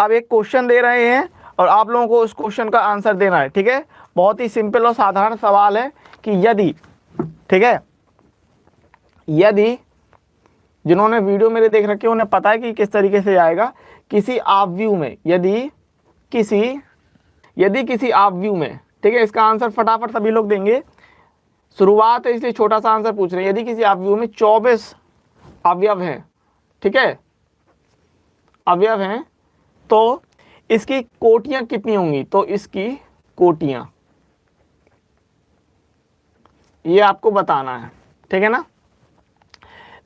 अब एक क्वेश्चन दे रहे हैं और आप लोगों को उस क्वेश्चन का आंसर देना है, ठीक है। बहुत ही सिंपल और साधारण सवाल है कि यदि, ठीक है, यदि जिन्होंने वीडियो मेरे देख रखे हैं उन्हें पता है कि किस तरीके से आएगा। किसी ऑब्व्यू में, यदि किसी ऑब्व्यू में, ठीक है, इसका आंसर फटाफट सभी लोग देंगे। शुरुआत है इसलिए छोटा सा आंसर पूछ रहे हैं। यदि किसी ऑब्व्यू में 24 अवयव हैं, ठीक है, अवयव हैं, तो इसकी कोटियां कितनी होंगी? तो इसकी कोटियां ये आपको बताना है, ठीक है ना।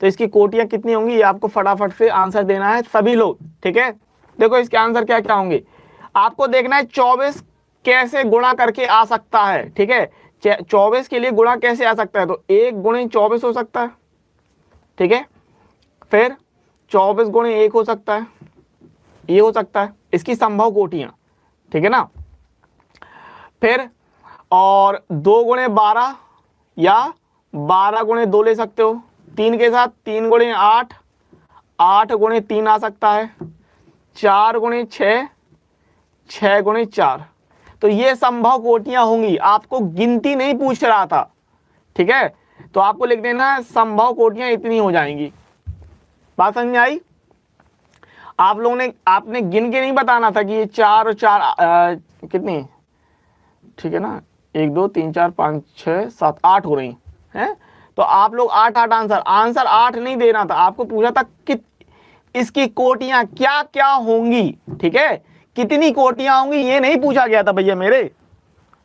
तो इसकी कोटियां कितनी होंगी ये आपको फटाफट से आंसर देना है सभी लोग, ठीक है। देखो इसके आंसर क्या क्या होंगे आपको देखना है। 24 कैसे गुणा करके आ सकता है, ठीक है। 24 के लिए गुणा कैसे आ सकता है? तो 1 गुणे 24 हो सकता है, ठीक है। फिर 24 गुणे 1 हो सकता है, ये हो सकता है इसकी संभव कोटियां, ठीक है ना। फिर और 2 गुणे 12 या 12 गुणे 2 ले सकते हो। 3 के साथ 3 गुणे 8, 8 गुणे 3 आ सकता है। 4 गुणे 6, 6 गुणे 4। तो ये संभव कोटियां होंगी। आपको गिनती नहीं पूछ रहा था, ठीक है। तो आपको लिख देना है संभव कोटियां इतनी हो जाएंगी। बात समझ में आई? आप लोगों ने, आपने गिन के नहीं बताना था कि ये 4 और 4 कितनी, ठीक है ना। 1 2 3 4 5 6 7 8 हो रही हैं। तो आप लोग 8 8 आंसर 8 नहीं देना था। आपको पूछा था कि इसकी कोटियां क्या क्या होंगी, ठीक है। कितनी कोटियां होंगी ये नहीं पूछा गया था भैया मेरे,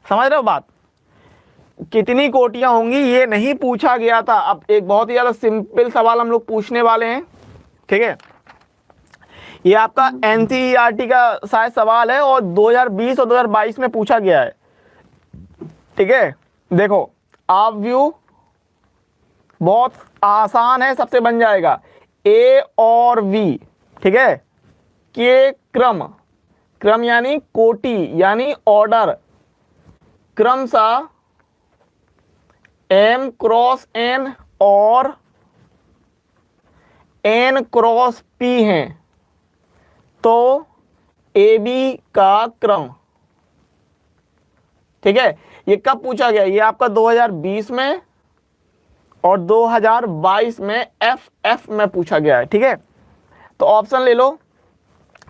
समझ रहे हो बात। कितनी कोटियां होंगी ये नहीं पूछा गया था। अब एक बहुत ही ज्यादा सिंपल सवाल हम लोग पूछने वाले हैं, ठीक है। ये आपका एनसीईआरटी का शायद सवाल है और 2020 और 2022 में पूछा गया है, ठीक है। देखो ऑब्व्यू बहुत आसान है, सबसे बन जाएगा ए और वी, ठीक है, के क्रम, क्रम यानी कोटि यानी ऑर्डर, क्रमशः m क्रॉस n और n क्रॉस p हैं, तो AB का क्रम, ठीक है। ये कब पूछा गया? ये आपका 2020 में और 2022 में FF में पूछा गया है, ठीक है। तो ऑप्शन ले लो।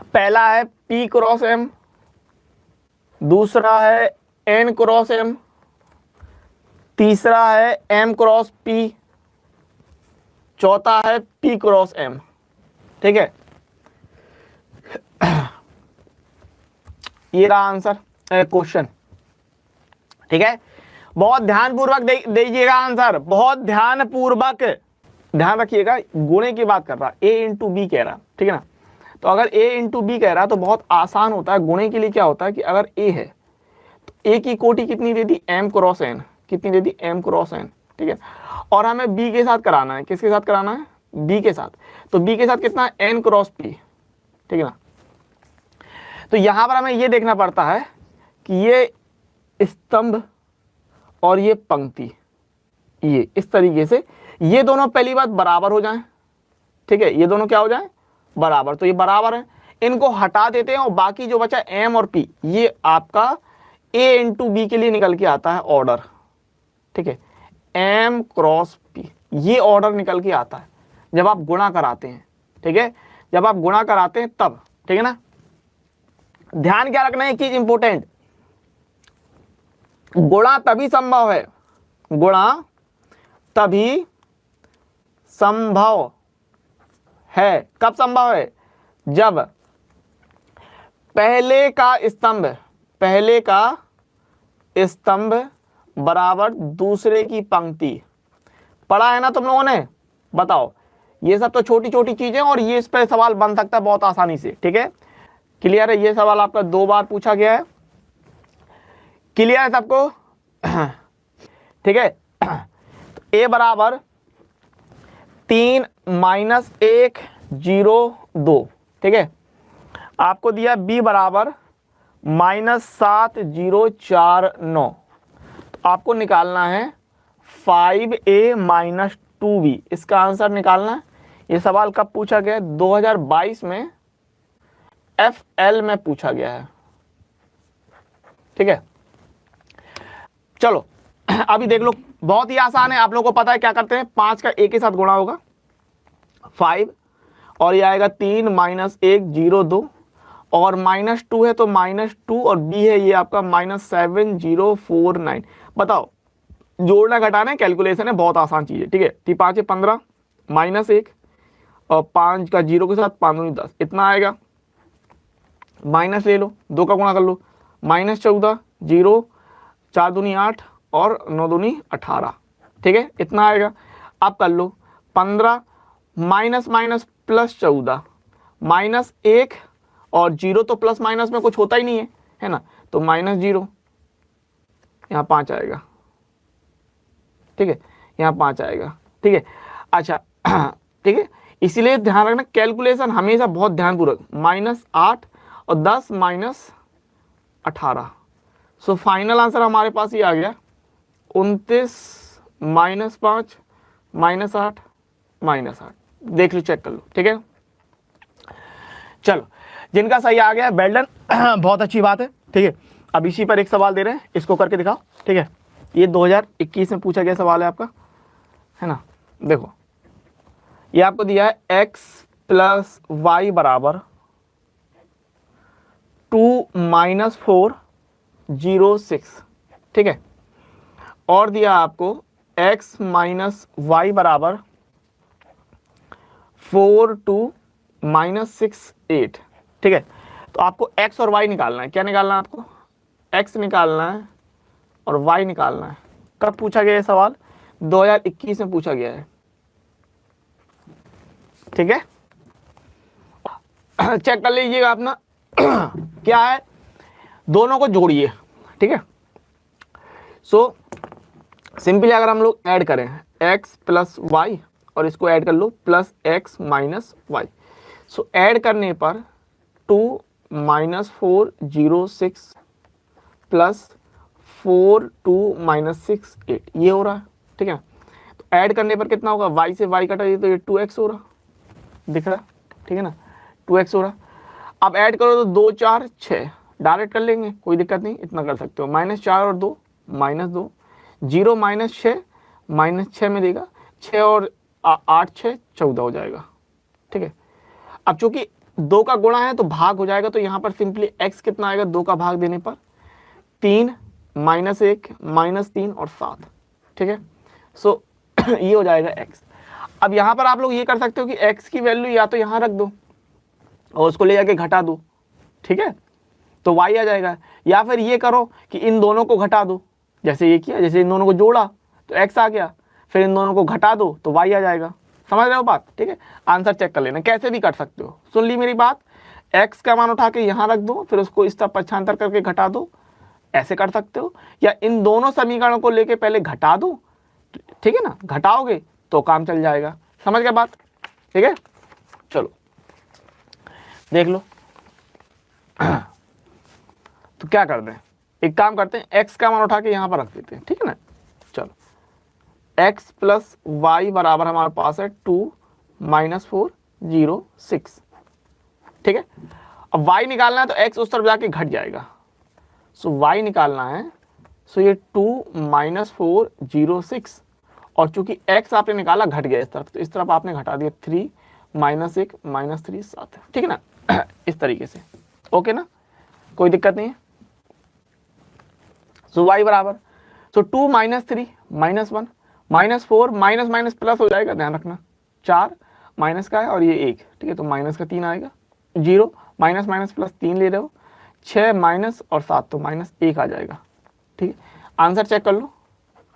पहला है P क्रॉस M, दूसरा है N क्रॉस M, तीसरा है M क्रॉस P, चौथा है P क्रॉस M, ठीक है। ये रहा आंसर क्वेश्चन, ठीक है। बहुत ध्यानपूर्वक दीजिएगा आंसर, बहुत ध्यानपूर्वक ध्यान रखिएगा। गुणे की बात कर रहा, A इंटू बी कह रहा, ठीक है ना। तो अगर A इंटू बी कह रहा तो बहुत आसान होता है। गुणे के लिए क्या होता है कि अगर A है तो A की कोटि कितनी दे दी? M क्रॉस N, कितनी दे दी? M क्रॉस N, ठीक है। और हमें B के साथ कराना है। किसके साथ कराना है? B के साथ। तो B के साथ कितना है? N क्रॉस P, ठीक है ना। तो यहां पर हमें ये देखना पड़ता है कि ये स्तंभ और ये पंक्ति, ये इस तरीके से ये दोनों पहली बात बराबर हो जाएं, ठीक है। ये दोनों क्या हो जाएं? बराबर। तो ये बराबर है, इनको हटा देते हैं और बाकी जो बचा M और P, ये आपका A इंटू बी के लिए निकल के आता है ऑर्डर, ठीक है। M क्रॉस P ये ऑर्डर निकल के आता है जब आप गुणा कराते हैं, ठीक है। जब आप गुणा कराते हैं तब, ठीक है ना। ध्यान क्या रखना है, एक चीज इंपॉर्टेंट, गुणा तभी संभव है, गुणा तभी संभव है। कब संभव है? जब पहले का स्तंभ बराबर दूसरे की पंक्ति। पढ़ा है ना तुम लोगों ने? बताओ। ये सब तो छोटी छोटी चीजें और ये इस पर सवाल बन सकता है बहुत आसानी से, ठीक है। क्लियर है? ये सवाल आपका 2 बार पूछा गया है। क्लियर है सबको? ठीक है। A बराबर 3 माइनस 1 0 2, ठीक है। आपको दिया B बराबर -7 0 4 9। तो आपको निकालना है 5A माइनस 2B। इसका आंसर निकालना है। ये सवाल कब पूछा गया? 2022 में FL में पूछा गया है, ठीक है। चलो अभी देख लो, बहुत ही आसान है, आप लोगों को पता है क्या करते हैं, 5 का एक के साथ गुणा होगा 5, और ये आएगा 3 -1 0 2, और -2 है तो -2, और B है ये आपका -7049। बताओ, जोड़ना घटाना है, कैलकुलेशन है, बहुत आसान चीज है, ठीक है। 5 है 15, -1 और 5 का 0 के साथ 5 दूनी 10, इतना आएगा। माइनस ले लो, 2 का गुणा कर लो, -14 0 4 दूनी 8 और 9 दूनी 18, ठीक है, इतना आएगा। अब कर लो 15 माइनस माइनस प्लस 14, -1 और 0 तो प्लस माइनस में कुछ होता ही नहीं है ना, तो -0, यहाँ 5 आएगा, ठीक है, यहाँ 5 आएगा, ठीक है। अच्छा ठीक है, इसीलिए ध्यान रखना कैलकुलेशन हमेशा बहुत ध्यानपूर्वक, -8 और 10 -18। सो फाइनल आंसर हमारे पास ये आ गया 29 -5 -8 -8। देख लो, चेक कर लो, ठीक है। चलो, जिनका सही आ गया वेल डन, बहुत अच्छी बात है, ठीक है। अब इसी पर एक सवाल दे रहे हैं, इसको करके दिखाओ, ठीक है। ये 2021 में पूछा गया सवाल है आपका, है ना। देखो, ये आपको दिया है x + y = 2 - 4 0 6, ठीक है। और दिया आपको x - y = 4 2 -6 8, ठीक है। तो आपको x और y निकालना है। क्या निकालना है आपको? x निकालना है और y निकालना है। कब पूछा गया ये सवाल? 2021 में पूछा गया है, ठीक है। चेक कर लीजिएगा अपना क्या है, दोनों को जोड़िए, ठीक है। सो सिंपली अगर हम लोग ऐड करें x + y और इसको ऐड कर लो +x - y, सो ऐड करने पर 2 - 4 0 6 + 4 2 - 6 8, ये हो रहा है, ठीक है। तो ऐड करने पर कितना होगा, y से y कटा, ये तो ये 2x हो रहा, दिख रहा, ठीक है ना, 2x हो रहा। अब ऐड करो तो 2 4 6, डायरेक्ट कर लेंगे, कोई दिक्कत नहीं, इतना कर सकते हो। -4 और 2 -2, 0 -6 -6 में देगा, 6 और 8 6 14 हो जाएगा, ठीक है। अब चूंकि 2 का गुणा है तो भाग हो जाएगा, तो यहाँ पर सिंपली x कितना आएगा 2 का भाग देने पर, 3 -1 -3 और 7, ठीक है। सो ये हो जाएगा x। अब यहाँ पर आप लोग ये कर सकते हो कि x की वैल्यू या तो यहाँ रख दो और उसको ले जाके घटा दो, ठीक है, तो y आ जाएगा। या फिर ये करो कि इन दोनों को घटा दो, जैसे ये किया, जैसे इन दोनों को जोड़ा तो x आ गया, फिर इन दोनों को घटा दो तो y आ जाएगा। समझ रहे हो बात, ठीक है। आंसर चेक कर लेना, कैसे भी कर सकते हो, सुन ली मेरी बात। x का मान उठा के यहाँ रख दो, फिर उसको इस तरह पक्षांतर करके घटा दो, ऐसे कर सकते हो, या इन दोनों समीकरणों को लेके पहले घटा दो, ठीक है ना, घटाओगे तो काम चल जाएगा। समझ गए बात, ठीक है। चलो देख लो तो क्या करते हैं, एक काम करते हैं, x का मान उठा के यहाँ पर रख देते हैं, ठीक है ना। चलो, x + y = हमारे पास है 2 - 4 0 6, ठीक है। अब y निकालना है तो x उस तरफ जाके घट जाएगा, सो y निकालना है, सो ये 2 - 4 0 6, और चूंकि x आपने निकाला घट गया इस तरफ, तो इस तरफ आपने घटा दिया 3 -1 -3 7, ठीक है ना इस तरीके से, ओके ना, कोई दिक्कत नहीं है। सो y बराबर, सो 2 - 3 -1 -4 माइनस प्लस हो जाएगा, ध्यान रखना, 4 माइनस का है और ये 1, ठीक है, तो माइनस का 3 आएगा, 0 माइनस प्लस 3 ले रहे हो, 6 माइनस और 7 तो -1 आ जाएगा, ठीक है। आंसर चेक कर लो,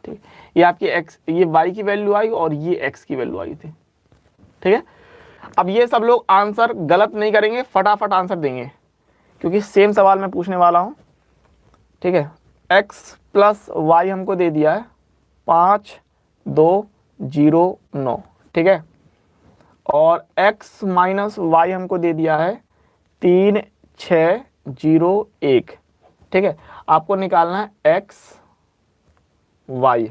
ठीक, ये आपकी x, ये y की वैल्यू आई और ये x की वैल्यू आई थी, ठीक है। अब ये सब लोग आंसर गलत नहीं करेंगे, फटाफट आंसर देंगे, क्योंकि सेम सवाल मैं पूछने वाला हूं, ठीक है। x + y हमको दे दिया है 5 2 0 9, ठीक है, और x - y हमको दे दिया है 3 6 0 1, ठीक है। आपको निकालना है x y,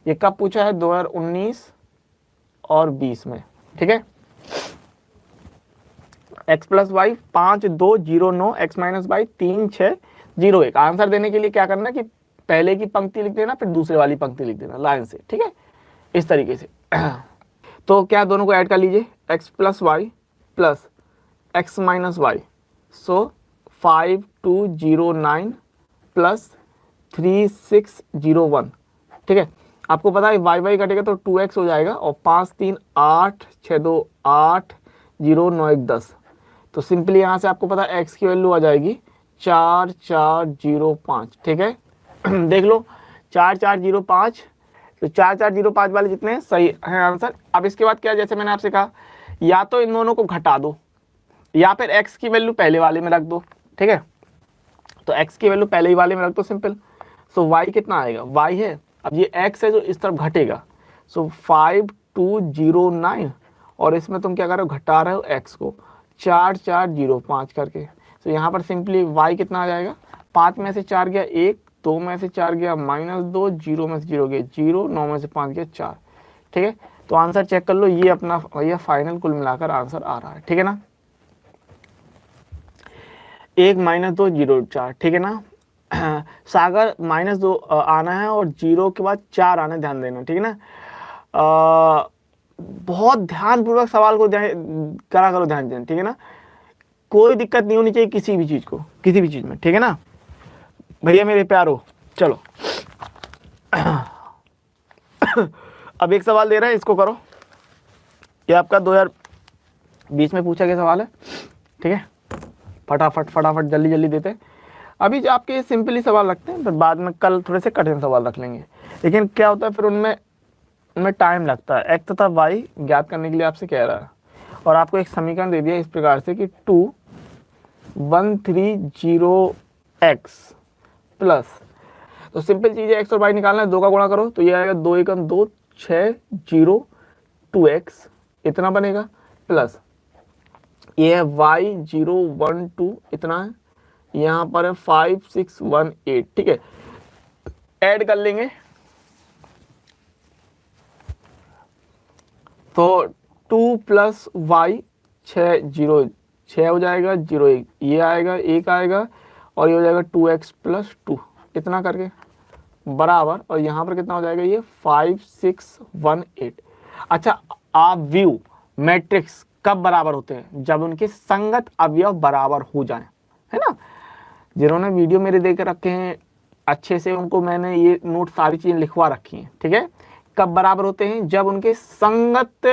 ये कब पूछा है, 2019 और 20 में, ठीक है। x plus y 5 2 0 9 x minus y 3 6 0 1। Answer देने के लिए क्या करना कि पहले की पंक्ति लिख देना, फिर दूसरे वाली पंक्ति लिख देना लाइन से, ठीक है, इस तरीके से। तो क्या दोनों को ऐड कर लीजिए, x plus Y plus x minus Y, so 5 2 0 9 plus 3 6 0 1, ठीक है। आपको पता है वाई वाई कटेगा तो 2x हो जाएगा, और 5 3 8 6 2 8 0 9 1 10। तो सिंपली यहाँ से आपको पता है x की वैल्यू आ जाएगी 4 4 0 5, ठीक है। देख लो 4 4 0 5, तो 4 4 0 5 वाले जितने हैं सही है आंसर। अब इसके बाद क्या, जैसे मैंने आपसे कहा, या तो इन दोनों को घटा दो या फिर x की वैल्यू पहले वाले में रख दो, ठीक है। तो x की वैल्यू पहले ही वाले में रख दो, सिंपल। सो y कितना आएगा, y है, अब ये x है जो इस तरफ घटेगा, सो 5 2 0 9, और इसमें तुम क्या कर रहे हो, घटा रहे हो x को 4 4 0 5 करके। तो यहाँ पर सिंपली y कितना आ जाएगा, 5 में से 4 गया 1, 2 में से 4 गया -2, 0 में से 0 गया 0, 9 में से 5 गया 4, ठीक है। तो आंसर चेक कर लो, ये अपना ये फाइनल कुल मिलाकर आंसर आ रहा है, ठीक है ना। 1 -2 0 4, ठीक है ना। सागर -2 आना है और 0 के बाद 4 आना, ध्यान देना, ठीक है ना। बहुत ध्यानपूर्वक सवाल को करा करो, ध्यान देना, ठीक है ना। कोई दिक्कत नहीं होनी चाहिए किसी भी चीज को, किसी भी चीज में, ठीक है ना भैया मेरे प्यारो। चलो अब एक सवाल दे रहे हैं, इसको करो। ये आपका 2020 में पूछा गया सवाल है, ठीक है। फटाफट फटाफट जल्दी जल्दी देते हैं। अभी जो आपके सिंपली सवाल रखते हैं, फिर बाद में कल थोड़े से कठिन सवाल रख लेंगे। लेकिन क्या होता है फिर उनमें टाइम लगता है। x तथा y ज्ञात करने के लिए आपसे कह रहा है, और आपको एक समीकरण दे दिया इस प्रकार से कि 2 1 3 0 x प्लस, तो सिंपल चीज़ है x और y निकालना है, 2 का गुणा करो तो ये आएगा 2 1 2 6 0 2x, इतना बनेगा, प्लस ये है y 0 1 2, इतना है, यहाँ पर है 5 6 1 8, ठीक है। ऐड कर लेंगे तो 2 प्लस वाई 6 0 6 हो जाएगा, 0 1 ये आएगा, 1 आएगा, और ये हो जाएगा 2x प्लस 2, इतना करके बराबर, और यहाँ पर कितना हो जाएगा, ये 5 6 1 8। अच्छा, आप व्यू मैट्रिक्स कब बराबर होते हैं, जब उनके संगत अवयव बराबर हो जाएं, है ना। जिन्होंने वीडियो मेरे देख रखे हैं अच्छे से, उनको मैंने ये नोट सारी चीजें लिखवा रखी हैं, ठीक है। कब बराबर होते हैं, जब उनके संगत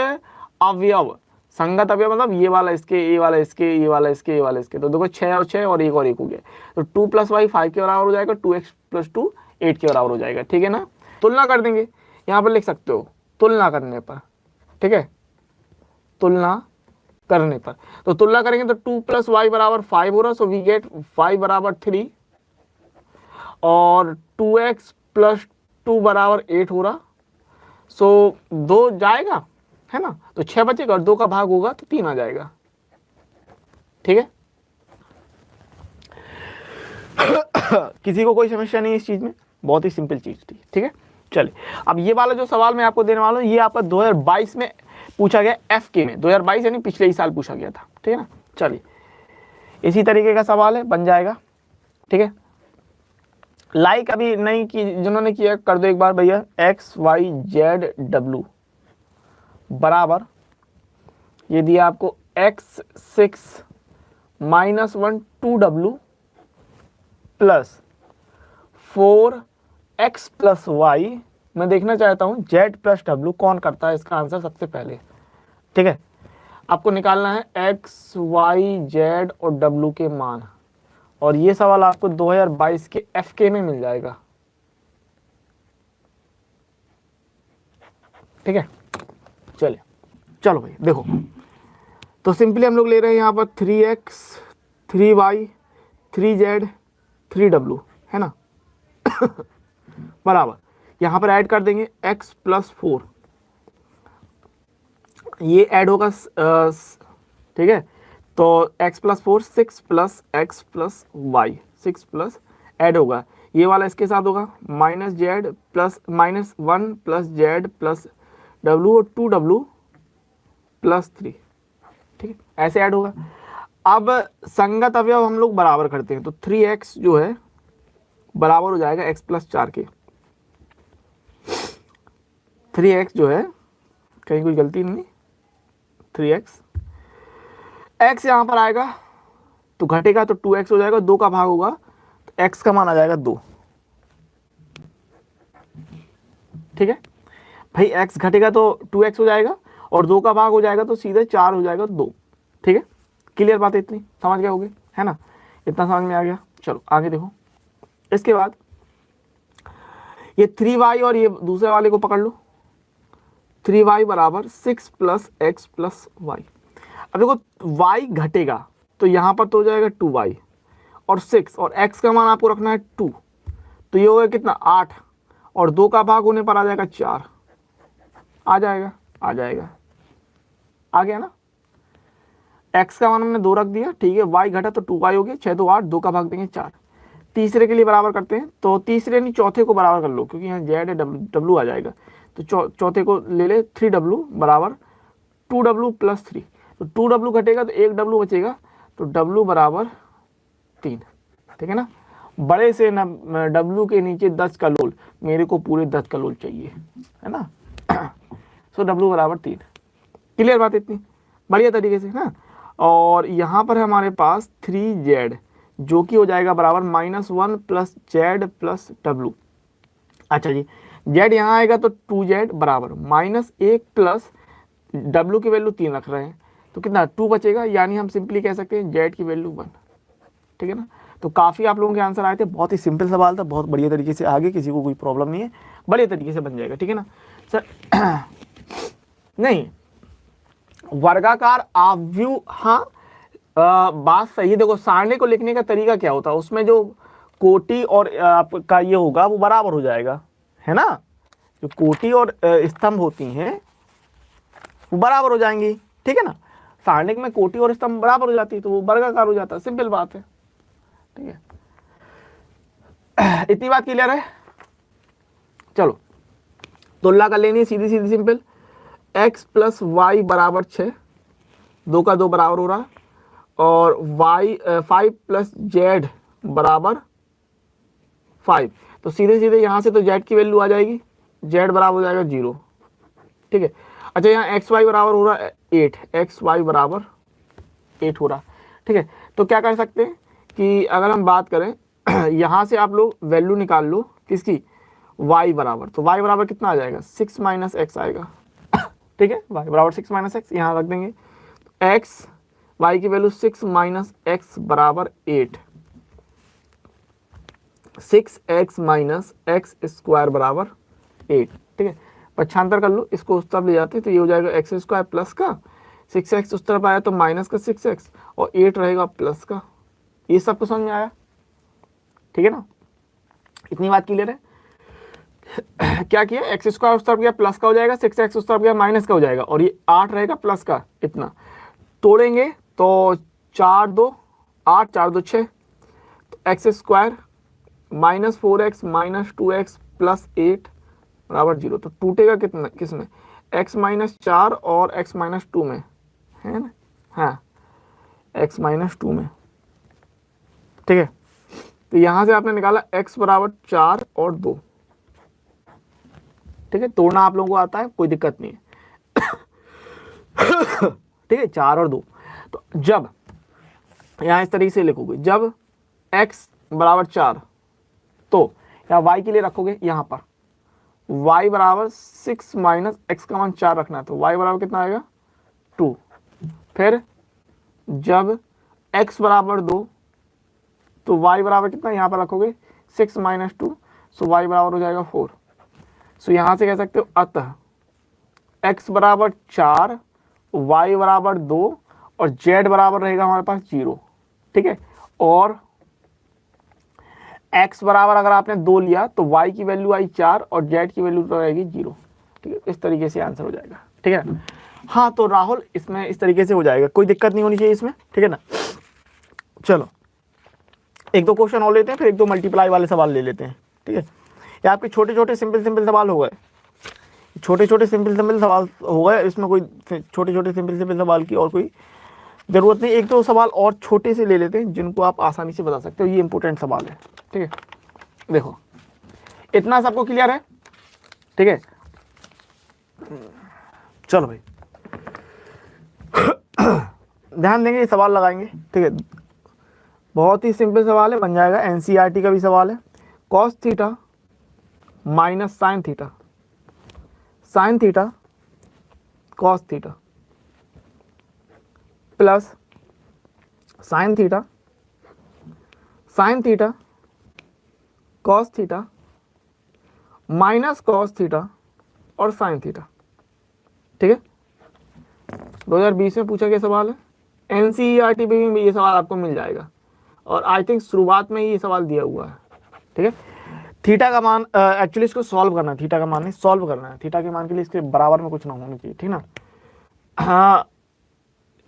अवयव, संगत अवयव मतलब ये वाला इसके, ये वाला इसके, ये वाला इसके, ये वाला इसके, तो देखो 6 और 6 और 1 और 1 हो गया, तो 2 प्लस वाई 5 के बराबर हो जाएगा, 2x प्लस 2 8 के बराबर हो जाएगा, ठीक है ना। तुलना कर देंगे, यहाँ पर लिख सकते हो तुलना करने पर, ठीक है, तुलना करने पर। तो तुलना करेंगे तो 2 प्लस वाई बराबर 5 हो रहा, सो वी गेट 5 बराबर 3, और 2x प्लस 2 बराबर 8 हो रहा, सो 2 जाएगा, है ना, तो 6 बचेगा, और 2 का भाग होगा तो 3 आ जाएगा, ठीक है। किसी को कोई समस्या नहीं इस चीज में, बहुत ही सिंपल चीज थी, ठीक है। चलिए, अब ये वाला जो सवाल मैं आपको देने वाला हूँ, ये आपका 2022 में पूछा गया, FK में 2022 यानी पिछले ही साल पूछा गया था, ठीक है ना। चलिए, इसी तरीके का सवाल है, बन जाएगा, ठीक है। लाइक अभी नहीं की, जिन्होंने किया कर दो एक बार भैया। x y z w बराबर, ये दिया आपको x 6 -1 2w plus 4x plus y। मैं देखना चाहता हूं z प्लस w कौन करता है इसका आंसर सबसे पहले, ठीक है। आपको निकालना है x y z और w के मान, और ये सवाल आपको 2022 के FK में मिल जाएगा, ठीक है। चलिए, चलो भाई देखो, तो सिंपली हम लोग ले रहे हैं यहाँ पर 3x 3y 3z 3w, है ना। बराबर, यहाँ पर ऐड कर देंगे x प्लस 4, ये ऐड होगा, ठीक है। तो x plus 4 6 plus x plus y 6 plus add होगा, ये वाला इसके साथ होगा, -z plus -1 plus z plus w और 2w प्लस 3, ठीक है, ऐसे ऐड होगा। अब संगत अवयव हम लोग बराबर करते हैं, तो 3x जो है बराबर हो जाएगा x प्लस 4 के। 3x जो है, कहीं कोई गलती नहीं, 3x, x यहाँ पर आएगा तो घटेगा तो 2x हो जाएगा, 2 का भाग होगा तो x का मान आ जाएगा 2। ठीक है भाई, x घटेगा तो 2x हो जाएगा और 2 का भाग हो जाएगा तो सीधे 4 हो जाएगा 2। ठीक है, क्लियर बात है, इतनी समझ गए होगे, है ना, इतना समझ में आ गया। चलो आगे देखो, इसके बाद ये 3y और ये दूसरे वाले को पकड़ लो, 3y बराबर 6 प्लस एक्स प्लस वाई। अब देखो y घटेगा तो यहाँ पर तो हो जाएगा 2y और 6 और x का मान आपको रखना है 2, तो ये होगा कितना 8 और 2 का भाग होने पर आ जाएगा 4, आ जाएगा आ गया ना। x का मान हमने 2 रख दिया, ठीक है, y घटा तो 2y हो गया, 6 2 8, 2 का भाग देंगे 4। तीसरे के लिए बराबर करते हैं, तो तीसरे नहीं चौथे को बराबर कर लो, क्योंकि यहाँ z है, w आ जाएगा, तो चौथे को ले ले, 3w बराबर 2w प्लस 3, तो 2w घटेगा तो 1w बचेगा, तो w बराबर 3। ठीक है ना, बड़े से न w के नीचे 10 का लोल, मेरे को पूरे 10 का लोल चाहिए, है ना। सो w बराबर 3। क्लियर बात इतनी बढ़िया तरीके से ना। और यहाँ पर है हमारे पास 3z जो कि हो जाएगा बराबर -1 प्लस z प्लस w। अच्छा जी, z यहाँ आएगा तो 2z बराबर -1 प्लस w की वैल्यू 3 रख रहे हैं, तो कितना 2 बचेगा, यानी हम सिंपली कह सकते हैं z की वैल्यू 1। ठीक है ना, तो काफ़ी आप लोगों के आंसर आए थे, बहुत ही सिंपल सवाल था, बहुत बढ़िया तरीके से, आगे किसी को कोई प्रॉब्लम नहीं है, बढ़िया तरीके से बन जाएगा। ठीक है ना सर। नहीं, वर्गाकार आव्यूह, हाँ बात सही है। देखो सारणी को लिखने का तरीका क्या होता है, उसमें जो कोटि और आपका ये होगा वो बराबर हो जाएगा, है ना, जो कोटि और स्तंभ होती हैं वो बराबर हो जाएंगी। ठीक है ना, सारणिक में कोटि और स्तंभ बराबर हो जाती है तो वो वर्गाकार हो जाता है, सिंपल बात है। ठीक है, इतनी बात क्लियर है। चलो तुलना कर लेनी है सीधी सीधी सिंपल, x प्लस वाई बराबर 6, 2 का 2 बराबर हो रहा, और y 5 प्लस जेड बराबर 5, तो सीधे सीधे यहाँ से तो z की वैल्यू आ जाएगी, z बराबर हो जाएगा 0। ठीक है, अच्छा यहाँ एक्स वाई बराबर हो रहा है 8, एक्स वाई बराबर 8 हो रहा। ठीक है, तो क्या कर सकते हैं कि अगर हम बात करें यहाँ से आप लोग वैल्यू निकाल लो किसकी, y बराबर, तो y बराबर कितना आ जाएगा 6 माइनस एक्स आएगा। ठीक है, y बराबर 6 माइनस एक्स यहाँ रख देंगे, x y की वैल्यू 6 माइनस एक्स बराबर 8, 6x माइनस एक्स स्क्वायर बराबर 8। ठीक है, पक्षांतर कर लो, इसको उस तरफ ले जाते हैं तो ये हो जाएगा एक्स स्क्वायर प्लस का 6x, उस तरफ आया तो माइनस का 6x और 8 रहेगा प्लस का। ये सब को समझ में आया। ठीक है ना, इतनी बात क्लियर है। क्या किया, एक्स स्क्वायर उस तरफ गया प्लस का हो जाएगा, 6x उस तरफ गया माइनस का हो जाएगा, और ये 8 रहेगा प्लस का, इतना तोड़ेंगे तो 4 2 8, 4 2 6, तो x square minus 4x minus 2x plus 8 बराबर 0, तो टूटेगा कितना, किसमें, x माइनस 4 और x माइनस 2 में, है ना, हाँ x माइनस 2 में। ठीक है, तो यहाँ से आपने निकाला x बराबर 4 और 2। ठीक है, तोड़ना आप लोगों को आता है, कोई दिक्कत नहीं है। ठीक है, 4 और 2, तो जब यहाँ इस तरीके से लिखोगे, जब x बराबर 4, तो यहाँ y के लिए रखोगे, यहाँ पर y बराबर 6 माइनस एक्स का मान 4 रखना है, तो y बराबर कितना आएगा 2। फिर जब x बराबर 2, तो y बराबर कितना यहाँ पर रखोगे 6 माइनस 2, सो y बराबर हो जाएगा 4। सो यहाँ से कह सकते हो अतः x बराबर 4, y बराबर 2 और z बराबर रहेगा हमारे पास 0। ठीक है, और x बराबर अगर आपने 2 लिया तो y की वैल्यू आई 4 और z की वैल्यू तो रहेगी 0। ठीक है, इस तरीके से आंसर हो जाएगा। ठीक है, हाँ तो राहुल इसमें इस तरीके से हो जाएगा, कोई दिक्कत नहीं होनी चाहिए इसमें। ठीक है ना, चलो एक दो क्वेश्चन और लेते हैं, फिर एक दो मल्टीप्लाई वाले सवाल ले लेते हैं। ठीक है, ये आपके छोटे छोटे सिंपल सवाल हो गए, छोटे छोटे सिंपल सवाल हो गए, इसमें कोई छोटे छोटे सिंपल सवाल की और कोई जरूरत नहीं, एक दो सवाल और छोटे से ले लेते हैं जिनको आप आसानी से बता सकते हो, ये इंपॉर्टेंट सवाल है। ठीक है, देखो इतना सबको क्लियर है? ठीक है, चलो भाई ध्यान देंगे, सवाल लगाएंगे। ठीक है, बहुत ही सिंपल सवाल है, बन जाएगा, एनसीईआरटी का भी सवाल है। Cos theta minus sine theta, sine theta cos theta plus sine theta, sine theta cos theta minus cos theta और साइन थीटा। ठीक है, 2020 में पूछा गया सवाल है, एनसीईआरटी में भी ये सवाल आपको मिल जाएगा, और आई थिंक शुरुआत में ही ये सवाल दिया हुआ है। ठीक है, थीटा का मान एक्चुअली इसको सॉल्व करना है, थीटा का मान नहीं सॉल्व करना है, थीटा के मान के लिए इसके बराबर में कुछ ना होना चाहिए। ठीक ना, हाँ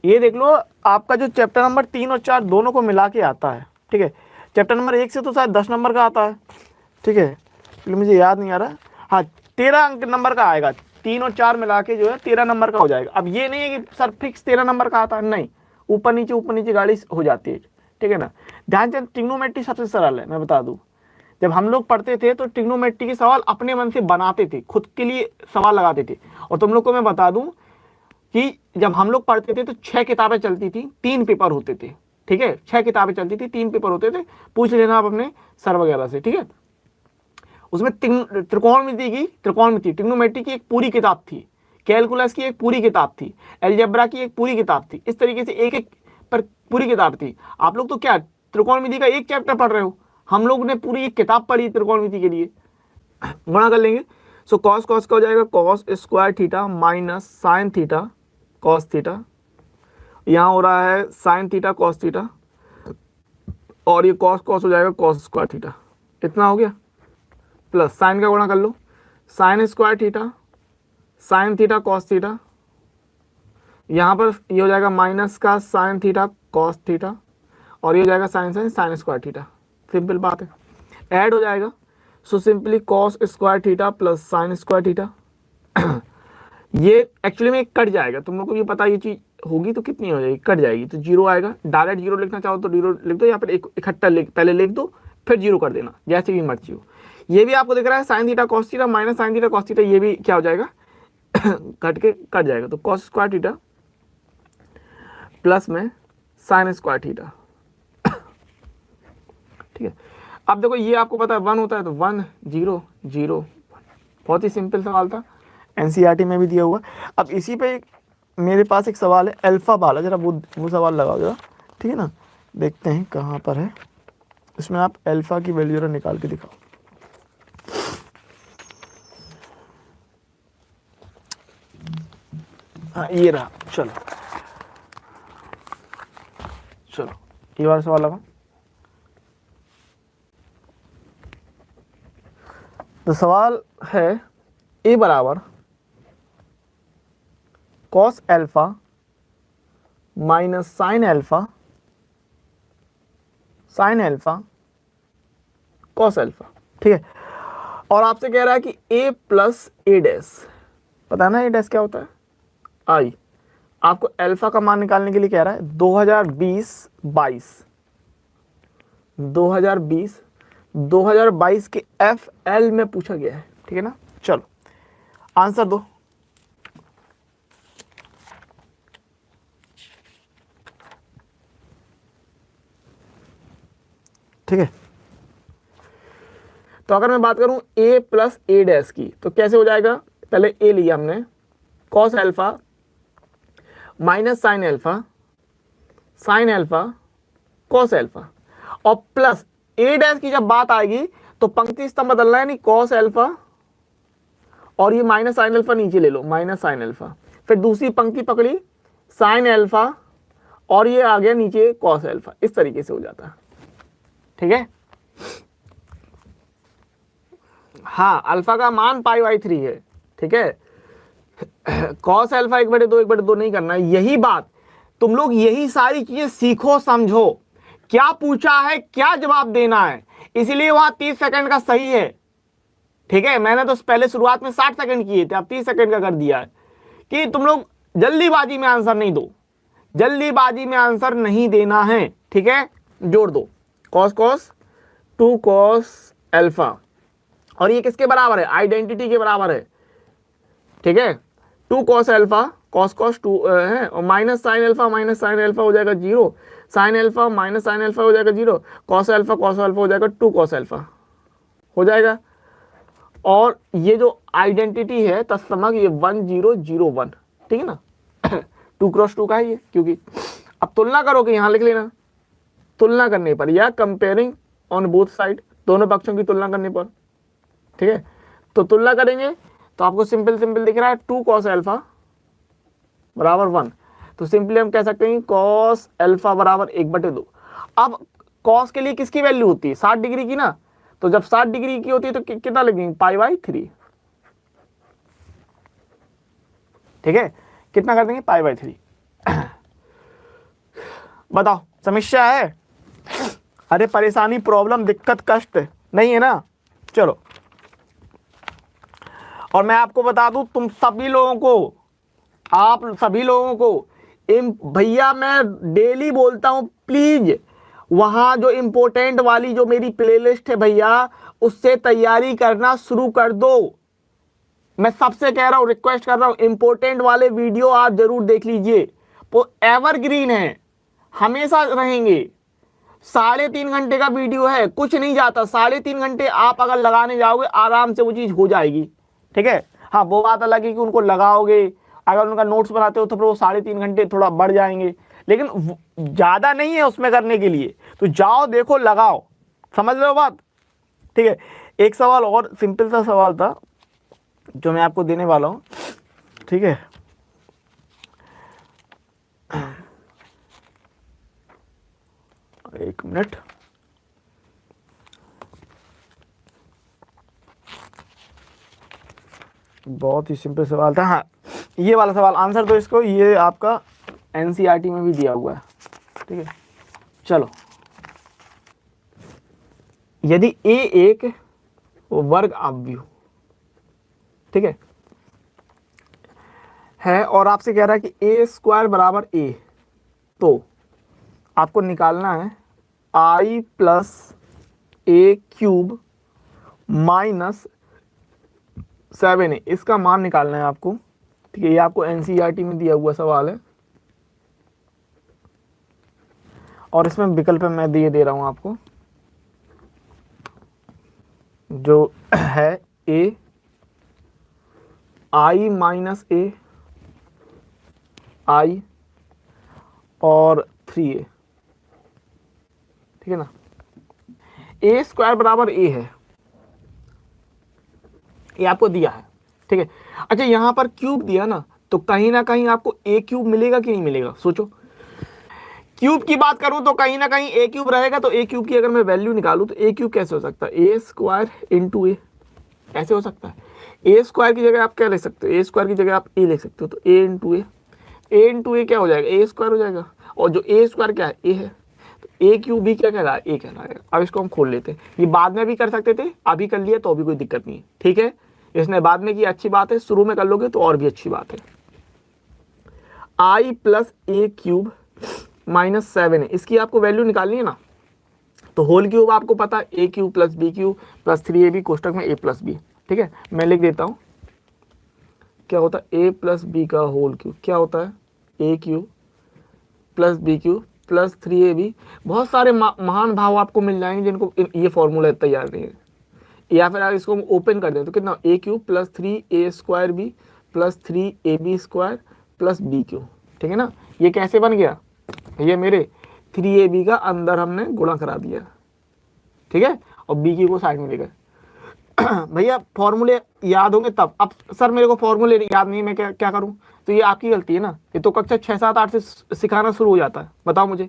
ये देख लो, आपका जो चैप्टर नंबर 3 और 4 दोनों को मिला के आता है। ठीक है, चैप्टर नंबर 1 से तो शायद 10 नंबर का आता है। ठीक है, इसलिए मुझे याद नहीं आ रहा, हाँ 13 अंक नंबर का आएगा, 3 और 4 मिला के जो है 13 नंबर का हो जाएगा। अब ये नहीं है कि सर फिक्स 13 नंबर का आता है, नहीं, ऊपर नीचे गाड़ी हो जाती है। ठीक है ना, ध्यान से, ट्रिग्नोमेट्री सबसे सरल है, मैं बता दूं, जब हम लोग पढ़ते थे तो ट्रिग्नोमेट्री के सवाल अपने मन से बनाते थे, खुद के लिए सवाल लगाते थे। और तुम लोग को मैं बता दूं कि जब हम लोग पढ़ते थे तो 6 किताबें चलती थी, 3 पेपर होते थे। ठीक है, 6 किताबें चलती थी, 3 पेपर होते थे, पूछ लेना आप अपने सर वगैरह से। ठीक है, उसमें त्रिकोणमिति ट्रिग्नोमेट्री की एक पूरी किताब थी, कैलकुलस की एक पूरी किताब थी, अलजेब्रा की एक पूरी किताब थी, इस तरीके से एक एक पर पूरी किताब थी। आप लोग तो क्या त्रिकोणमिति का एक चैप्टर पढ़ रहे हो, हम लोग ने पूरी एक किताब पढ़ी त्रिकोणमिति के लिए। गुणा कर लेंगे, सो कॉस कॉस का हो जाएगा cos square theta minus sign theta cos theta, यहाँ हो रहा है साइन थीटा कॉस थीटा, और ये कॉस कॉस हो जाएगा कॉस स्क्वायर थीटा, इतना हो गया, प्लस साइन का गुणा कर लो, sine square theta sine theta cos theta, यहाँ पर ये हो जाएगा माइनस का साइन थीटा कॉस थीटा, और ये हो जाएगा sine sine sine square theta. Simple बात है, ऐड हो जाएगा, so simply cos square theta plus sine square theta. ये एक्चुअली में कट जाएगा, तुम लोग को ये पता, ये चीज होगी तो कितनी हो जाएगी, कट जाएगी, तो जीरो आएगा। डायरेक्ट जीरो लिखना चाहो तो जीरो लिख दो, या फिर इकट्ठा पहले लिख दो फिर जीरो कर देना, जैसे भी मर्जी हो। ये भी आपको दिख रहा है sign theta cos theta minus sign theta cos theta, ये भी क्या हो जाएगा कट जाएगा, तो कॉस स्क्वायर थीटा प्लस में साइन स्क्वायर थीटा। ठीक है, अब देखो ये आपको पता है 1 होता है, तो 1 0 0 1, बहुत ही सिंपल सवाल था, एनसीईआरटी में भी दिया हुआ। अब इसी पे मेरे पास एक सवाल है अल्फा वाला, जरा वो सवाल लगाओ जरा। ठीक है ना, देखते हैं कहाँ पर है, इसमें आप अल्फा की वैल्यू जरा निकाल के दिखाओ। हाँ ये रहा, चलो चलो ये वाला सवाल लगाओ। तो सवाल है ए बराबर cos alpha minus sine alpha cos alpha. ठीक है, और आपसे कह रहा है कि ए प्लस ए डैश, पता है ना ए डैश क्या होता है, आई। आपको एल्फा का मान निकालने के लिए कह रहा है 2020 के FL में पूछा गया है। ठीक है ना, चलो आंसर दो। ठीक है, तो अगर मैं बात करूं a प्लस ए डैश की, तो कैसे हो जाएगा, पहले a लिया हमने, cos alpha minus sine alpha cos alpha, और प्लस ए डैश की जब बात आएगी तो पंक्ति स्तंभ बदलना है, नहीं कॉस एल्फा और ये माइनस साइन एल्फा नीचे ले लो, माइनस साइन एल्फा, फिर दूसरी पंक्ति पकड़ी साइन एल्फा और ये आ गया नीचे कॉस एल्फा, इस तरीके से हो जाता है। ठीक है, हाँ अल्फा का मान π/3 है। ठीक है, कॉस एल्फा 1/2 नहीं करना है, यही बात तुम लोग, यही सारी चीजें सीखो समझो, क्या पूछा है क्या जवाब देना है, इसलिए वहां 30 सेकंड का सही है। ठीक है, मैंने तो पहले शुरुआत में 60 सेकंड किए थे, अब 30 सेकंड का कर दिया है कि तुम लोग जल्दीबाजी में आंसर नहीं दो, जल्दीबाजी में आंसर नहीं देना है, ठीक है। जोड़ दो कॉस कॉस 2 कॉस अल्फा, और ये किसके बराबर है, आइडेंटिटी के बराबर है, ठीक है। 2 कॉस अल्फा कॉस कॉस 2 है, और माइनस साइन अल्फा हो जाएगा 0, sine alpha minus sine alpha हो जाएगा 0, कॉस अल्फा हो जाएगा 2 कॉस अल्फा हो जाएगा। और ये जो आइडेंटिटी है तत्समक ये 1 0 0 1, ठीक है ना। 2 क्रॉस 2 का है ये, क्योंकि अब तुलना करोगे यहाँ लिख लेना, तुलना करने पर या कंपेयरिंग ऑन बोथ साइड, दोनों पक्षों की तुलना करने पर, ठीक है। तो तुलना करेंगे तो आपको सिंपल सिंपल दिख रहा है 2 कॉस अल्फा बराबर 1, तो सिंपली हम कह सकते हैं कॉस अल्फा बराबर 1/2। अब कॉस के लिए किसकी वैल्यू होती है, 60 डिग्री की ना, तो जब 60 डिग्री की होती है तो कितना लगेंगे, π/3, ठीक है। कितना कर देंगे, π/3। बताओ समस्या है, अरे परेशानी प्रॉब्लम दिक्कत कष्ट नहीं है ना। चलो, और मैं आपको बता दूं तुम सभी लोगों को, आप सभी लोगों को भैया मैं डेली बोलता हूं, प्लीज वहां जो इम्पोर्टेंट वाली जो मेरी प्लेलिस्ट है भैया, उससे तैयारी करना शुरू कर दो। मैं सबसे कह रहा हूं, रिक्वेस्ट कर रहा हूं, इम्पोर्टेंट वाले वीडियो आप जरूर देख लीजिए, वो एवरग्रीन है, हमेशा रहेंगे। 3.5 घंटे का वीडियो है, कुछ नहीं जाता, 3.5 घंटे आप अगर लगाने जाओगे आराम से वो चीज हो जाएगी, ठीक है। हाँ, वो बात अलग है कि उनको लगाओगे, अगर उनका नोट्स बनाते हो तो फिर वो 3.5 घंटे थोड़ा बढ़ जाएंगे, लेकिन ज्यादा नहीं है उसमें करने के लिए, तो जाओ देखो लगाओ, समझ लो बात, ठीक है। एक सवाल और सिंपल सा सवाल था जो मैं आपको देने वाला हूं, ठीक है। एक मिनट, बहुत ही सिंपल सवाल था। हाँ, ये वाला सवाल आंसर दो इसको, ये आपका एनसीईआरटी में भी दिया हुआ है, ठीक है। चलो, यदि ए एक वर्ग अवयव, ठीक है और आपसे कह रहा है कि a² बराबर a, तो आपको निकालना है i plus a³ minus 7a, इसका मान निकालना है आपको, ठीक है। ये आपको एनसीईआरटी में दिया हुआ सवाल है, और इसमें विकल्प मैं दे रहा हूं आपको, जो है a i minus a i और 3a, ठीक है ना। a² बराबर a है, ये आपको दिया है, ठीक है। अच्छा, यहां पर क्यूब दिया ना, तो कहीं ना कहीं आपको a³ मिलेगा कि नहीं मिलेगा, सोचो। क्यूब की बात करूं तो कहीं ना कहीं a³ रहेगा, तो a³ की अगर मैं वैल्यू निकालूं तो a³ कैसे हो सकता है, a² इंटू a, ऐसे हो सकता है। a² की जगह आप क्या लिख सकते हो, a² की जगह आप a लिख सकते हो, तो a इंटू a क्या हो जाएगा, a² हो जाएगा, और जो a² क्या है, a है, तो a³ भी क्या कहलाएगा, a कहलाएगा। अब इसको हम खोल लेते हैं, ये बाद में भी कर सकते थे, अभी कर लिया तो भी कोई दिक्कत नहीं है, ठीक है। इसने बाद में की अच्छी बात है, शुरू में कर लोगे तो और भी अच्छी बात है। i प्लस a³ माइनस 7 है, इसकी आपको वैल्यू निकालनी है ना, तो होल क्यूब आपको पता है a³ plus b³ plus 3ab कोष्टक में a प्लस b, ठीक है। मैं लिख देता हूँ, क्या होता है a प्लस b का होल क्यूब, क्या होता है a³ plus b³ plus 3ab। बहुत सारे महान भाव आपको मिल जाएंगे जिनको ये फॉर्मूला तैयार नहीं है, या फिर आप इसको हम ओपन कर दें तो कितना, a³ plus 3a² plus 3ab² plus b³, ठीक है ना। ये कैसे बन गया, ये मेरे 3ab का अंदर हमने गुणा करा दिया, ठीक है, और b³ को साइड में लेकर। भैया फॉर्मूले याद होंगे तब, अब सर मेरे को फॉर्मूले याद नहीं, मैं क्या करूं, तो ये आपकी गलती है ना, ये तो कक्षा 6 7 8 से सिखाना शुरू हो जाता है, बताओ मुझे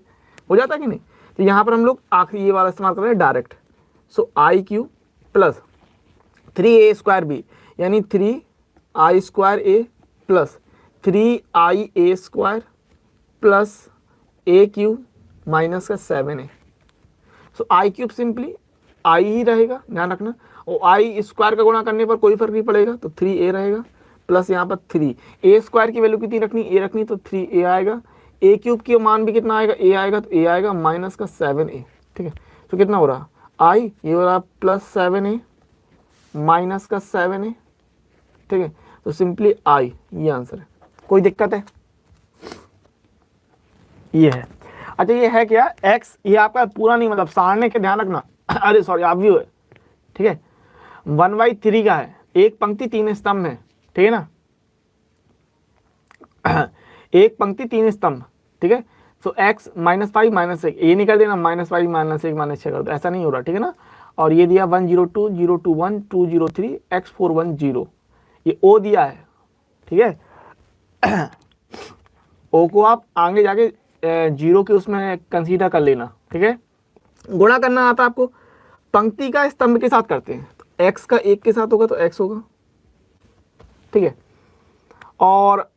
हो जाता है कि नहीं। तो यहाँ पर हम लोग आखिरी ये वाला इस्तेमाल कर रहे हैं डायरेक्ट, सो i³ प्लस 3a² यानी 3i² plus 3ia² plus a³ minus का 7 है, सो i³ सिंपली i ही रहेगा, ध्यान रखना, और i² का गुणा करने पर कोई फर्क नहीं पड़ेगा, तो 3a रहेगा प्लस यहाँ पर 3 a² की वैल्यू कितनी रखनी, a रखनी, तो 3a आएगा, ए क्यूब की मान भी कितना आएगा, ए आएगा, तो ए आएगा माइनस का 7a, ठीक है। तो कितना हो रहा आई, ये हो रहा प्लस 7a माइनस का 7a, ठीक है। तो सिंपली आई, ये आंसर है। कोई दिक्कत है? ये है। अच्छा ये है क्या x, ये आपका पूरा नहीं, मतलब सारने के ध्यान रखना अरे सॉरी आप भी हो, ठीक है। 1/3 का है, एक पंक्ति 3 स्तंभ है, ठीक है ना एक पंक्ति 3 स्तंभ, ठीक है। सो x -5 -1, ये नहीं कर देना -5 -1 -6 कर दो, ऐसा नहीं हो रहा, ठीक है ना। और ये दिया 102 021 203 x410, ये o दिया है, ठीक है o को आप आगे जाके जीरो के उसमें कंसीडर कर लेना, ठीक है। गुणा करना आता है आपको, पंक्ति का स्तंभ के साथ करते हैं, तो x का 1 के साथ होगा तो x होगा, ठीक है। और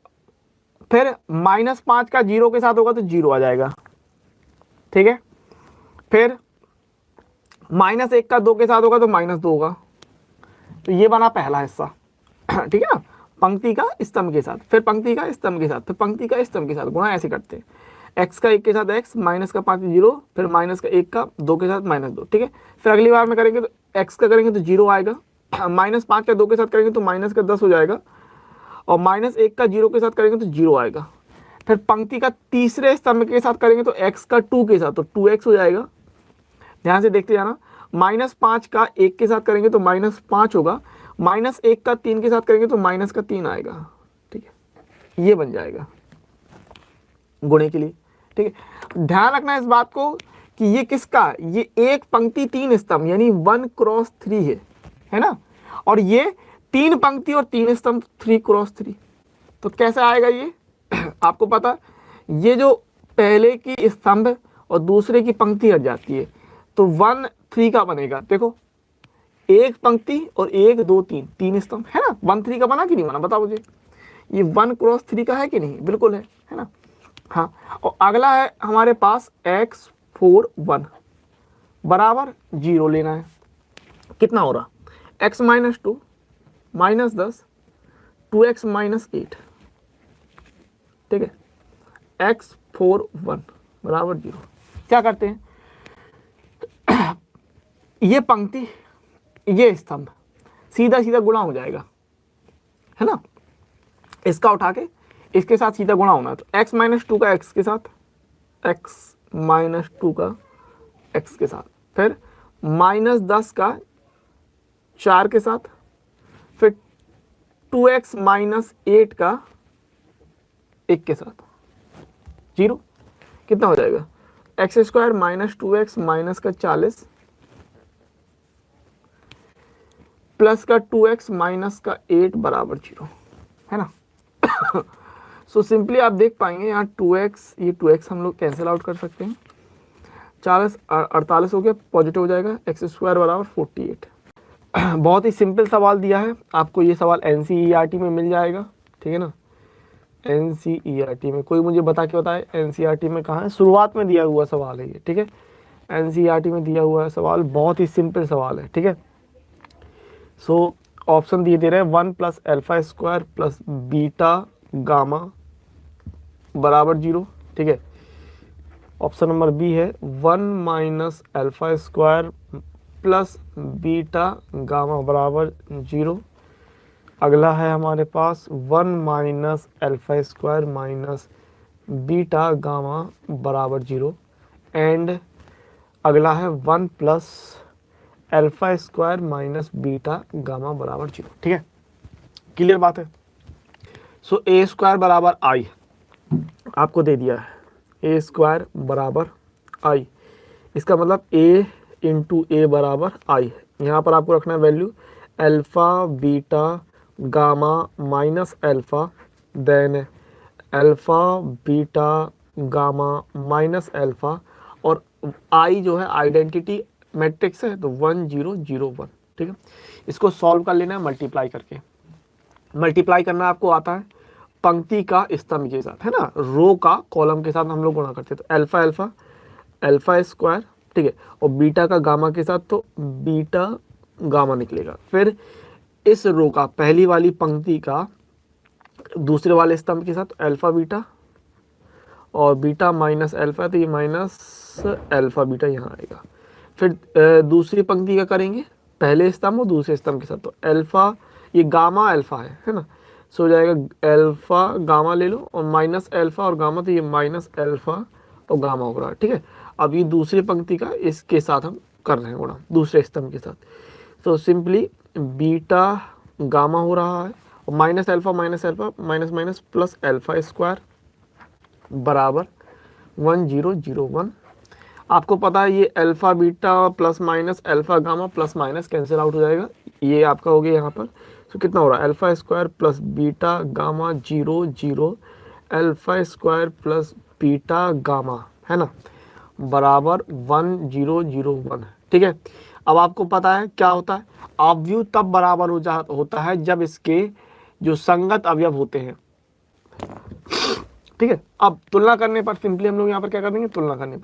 फिर -5 का 0 के साथ होगा तो 0 आ जाएगा, ठीक है। फिर -1 का 2 के साथ होगा तो -2 होगा। तो ये बना पहला हिस्सा ठीक है ना, पंक्ति का स्तंभ के साथ, फिर पंक्ति का स्तंभ के साथ, फिर पंक्ति का स्तंभ के साथ गुणा ऐसे करते हैं। x का 1 के साथ x, माइनस का 5 0, फिर माइनस का 1 का 2 के साथ -2, ठीक है। फिर अगली बार में करेंगे तो x का करेंगे तो 0 आएगा, -5 का 2 के साथ करेंगे तो माइनस का 10 हो जाएगा, और -1 का 0 के साथ करेंगे तो 0 आएगा। फिर पंक्ति का तीसरे स्तंभ के साथ करेंगे तो x का 2 के साथ तो 2x हो जाएगा। ध्यान से देखते जाना, -5 का 1 के साथ करेंगे तो -5 होगा, -1 का 3 के साथ करेंगे तो -3 आएगा, ठीक है। ये बन जाएगा गुणे के लिए, ठीक है। ध्यान रखना इस बात को कि ये किसका, ये एक पंक्ति 3 स्तंभ यानी 1 क्रॉस 3 है ना, और ये 3 पंक्ति और 3 स्तंभ 3 क्रॉस 3। तो कैसे आएगा ये आपको पता, ये जो पहले की स्तंभ और दूसरे की पंक्ति हट जाती है तो 1 3 का बनेगा। देखो एक पंक्ति और 1 2 3 3 स्तंभ है ना, 1 3 का बना कि नहीं बना बताओ मुझे। ये 1 क्रॉस 3 का है कि नहीं, बिल्कुल है ना। हाँ, और अगला है हमारे पास x4 बराबर 0 लेना है। कितना हो रहा, x -2 -10 2x -8, ठीक है। x4 बराबर 0। क्या करते हैं ये पंक्ति ये स्तंभ सीधा सीधा गुणा हो जाएगा, है ना। इसका उठा के इसके साथ सीधा गुणा होना है, तो x -2 का x के साथ, x -2 का x के साथ, फिर -10 का 4 के साथ, फिर 2x -8 का 1 के साथ 0। कितना हो जाएगा, x² -2x माइनस का 40 प्लस का 2x माइनस का 8 बराबर 0, है ना। सो सिंपली आप देख पाएंगे यहाँ 2x, ये 2x हम लोग कैंसिल आउट कर सकते हैं, 40 48 हो गया, पॉजिटिव हो जाएगा, x² बराबर 48। बहुत ही सिंपल सवाल दिया है आपको, ये सवाल NCERT में मिल जाएगा, ठीक है ना। NCERT में कोई मुझे बता के बताए NCERT में कहाँ है, शुरुआत में दिया हुआ सवाल है ये, ठीक है। NCERT में दिया हुआ है सवाल, बहुत ही सिंपल सवाल है, ठीक है। सो ऑप्शन दिए दे रहे हैं 1 + α² प्लस बीटा गामा बराबर 0, ठीक है। ऑप्शन नंबर बी है 1 - α² प्लस बीटा गामा बराबर 0। अगला है हमारे पास 1 - α² माइनस बीटा गामा बराबर 0, एंड अगला है 1 + α² माइनस बीटा गामा बराबर 0, ठीक है। क्लियर बात है। सो a² बराबर i आपको दे दिया है, a² बराबर i, इसका मतलब a × a बराबर i है। यहाँ पर आपको रखना है value alpha beta gamma minus alpha, then alpha beta gamma minus alpha, और i जो है आइडेंटिटी मैट्रिक्स है तो 1 0 0 1, ठीक है। इसको सॉल्व कर लेना है मल्टीप्लाई करके। मल्टीप्लाई करना आपको आता है पंक्ति का स्तंभ के साथ, है ना, रो का कॉलम के साथ हम लोग गुणा करते हैं, तो अल्फ़ा अल्फ़ा α², ठीक है, और बीटा का गामा के साथ तो बीटा गामा निकलेगा। फिर इस रो का पहली वाली पंक्ति का दूसरे वाले स्तंभ के साथ अल्फ़ा बीटा, और बीटा माइनस अल्फा, तो ये माइनस अल्फा बीटा यहाँ आएगा। फिर दूसरी पंक्ति का करेंगे, पहले स्तंभ और दूसरे स्तंभ के साथ, तो अल्फा ये गामा अल्फा है ना, सो हो जाएगा अल्फा गामा ले लो और माइनस अल्फा और गामा, तो ये माइनस अल्फा और गामा हो रहा है। ठीक है, अब ये दूसरी पंक्ति का इसके साथ हम कर रहे हैं गुणा दूसरे स्तंभ के साथ, तो सिंपली बीटा गामा हो रहा है और minus alpha minus minus plus alpha square बराबर 1001। आपको पता है ये alpha beta plus minus alpha gamma plus minus cancel out हो जाएगा, ये आपका हो गया यहाँ पर। तो कितना हो रहा है, alpha square plus beta gamma 0 alpha square plus beta gamma है ना बराबर 1001। ठीक है, अब आपको पता है क्या होता है, अवयव तब बराबर होता है जब इसके जो संगत अवयव होते हैं। ठीक है, अब तुलना करने पर सिंपली हम लोग यहाँ पर क्या कर देंगे, तुलना करने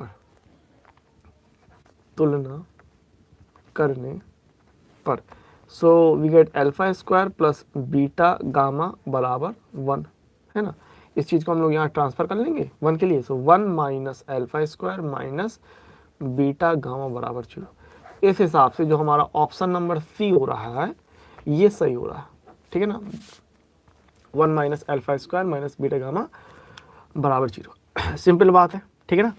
पर so we get alpha square plus beta gamma बराबर 1 है ना। इस चीज़ को हम लोग यहाँ ट्रांसफर कर लेंगे 1 के लिए, सो 1 minus alpha square minus beta gamma बराबर 0। इस हिसाब से जो हमारा ऑप्शन नंबर सी हो रहा है ये सही हो रहा है। ठीक है ना, 1 minus alpha square minus beta gamma बराबर 0, सिंपल बात है। ठीक है ना,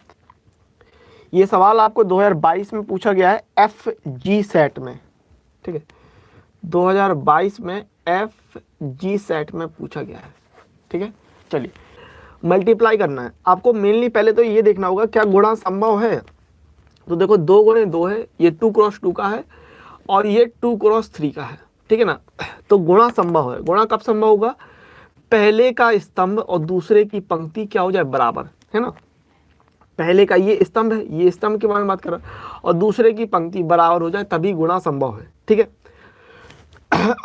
ये सवाल आपको 2022 में पूछा गया है FG सेट में। ठीक है, 2022 में FG सेट में पूछा गया है। ठीक है, चलिए मल्टीप्लाई करना है आपको। मेनली पहले तो ये देखना होगा क्या गुणा संभव है, तो देखो 2 गुणे 2 है, ये 2 क्रॉस 2 का है और ये 2 क्रॉस 3 का है। ठीक है ना, तो गुणा संभव है। गुणा कब संभव होगा, पहले का स्तंभ और दूसरे की पंक्ति क्या हो जाए बराबर, है ना। पहले का ये स्तंभ है, ये स्तंभ के बारे में बात कर रहा है, और दूसरे की पंक्ति बराबर हो जाए तभी गुणा संभव है। ठीक है,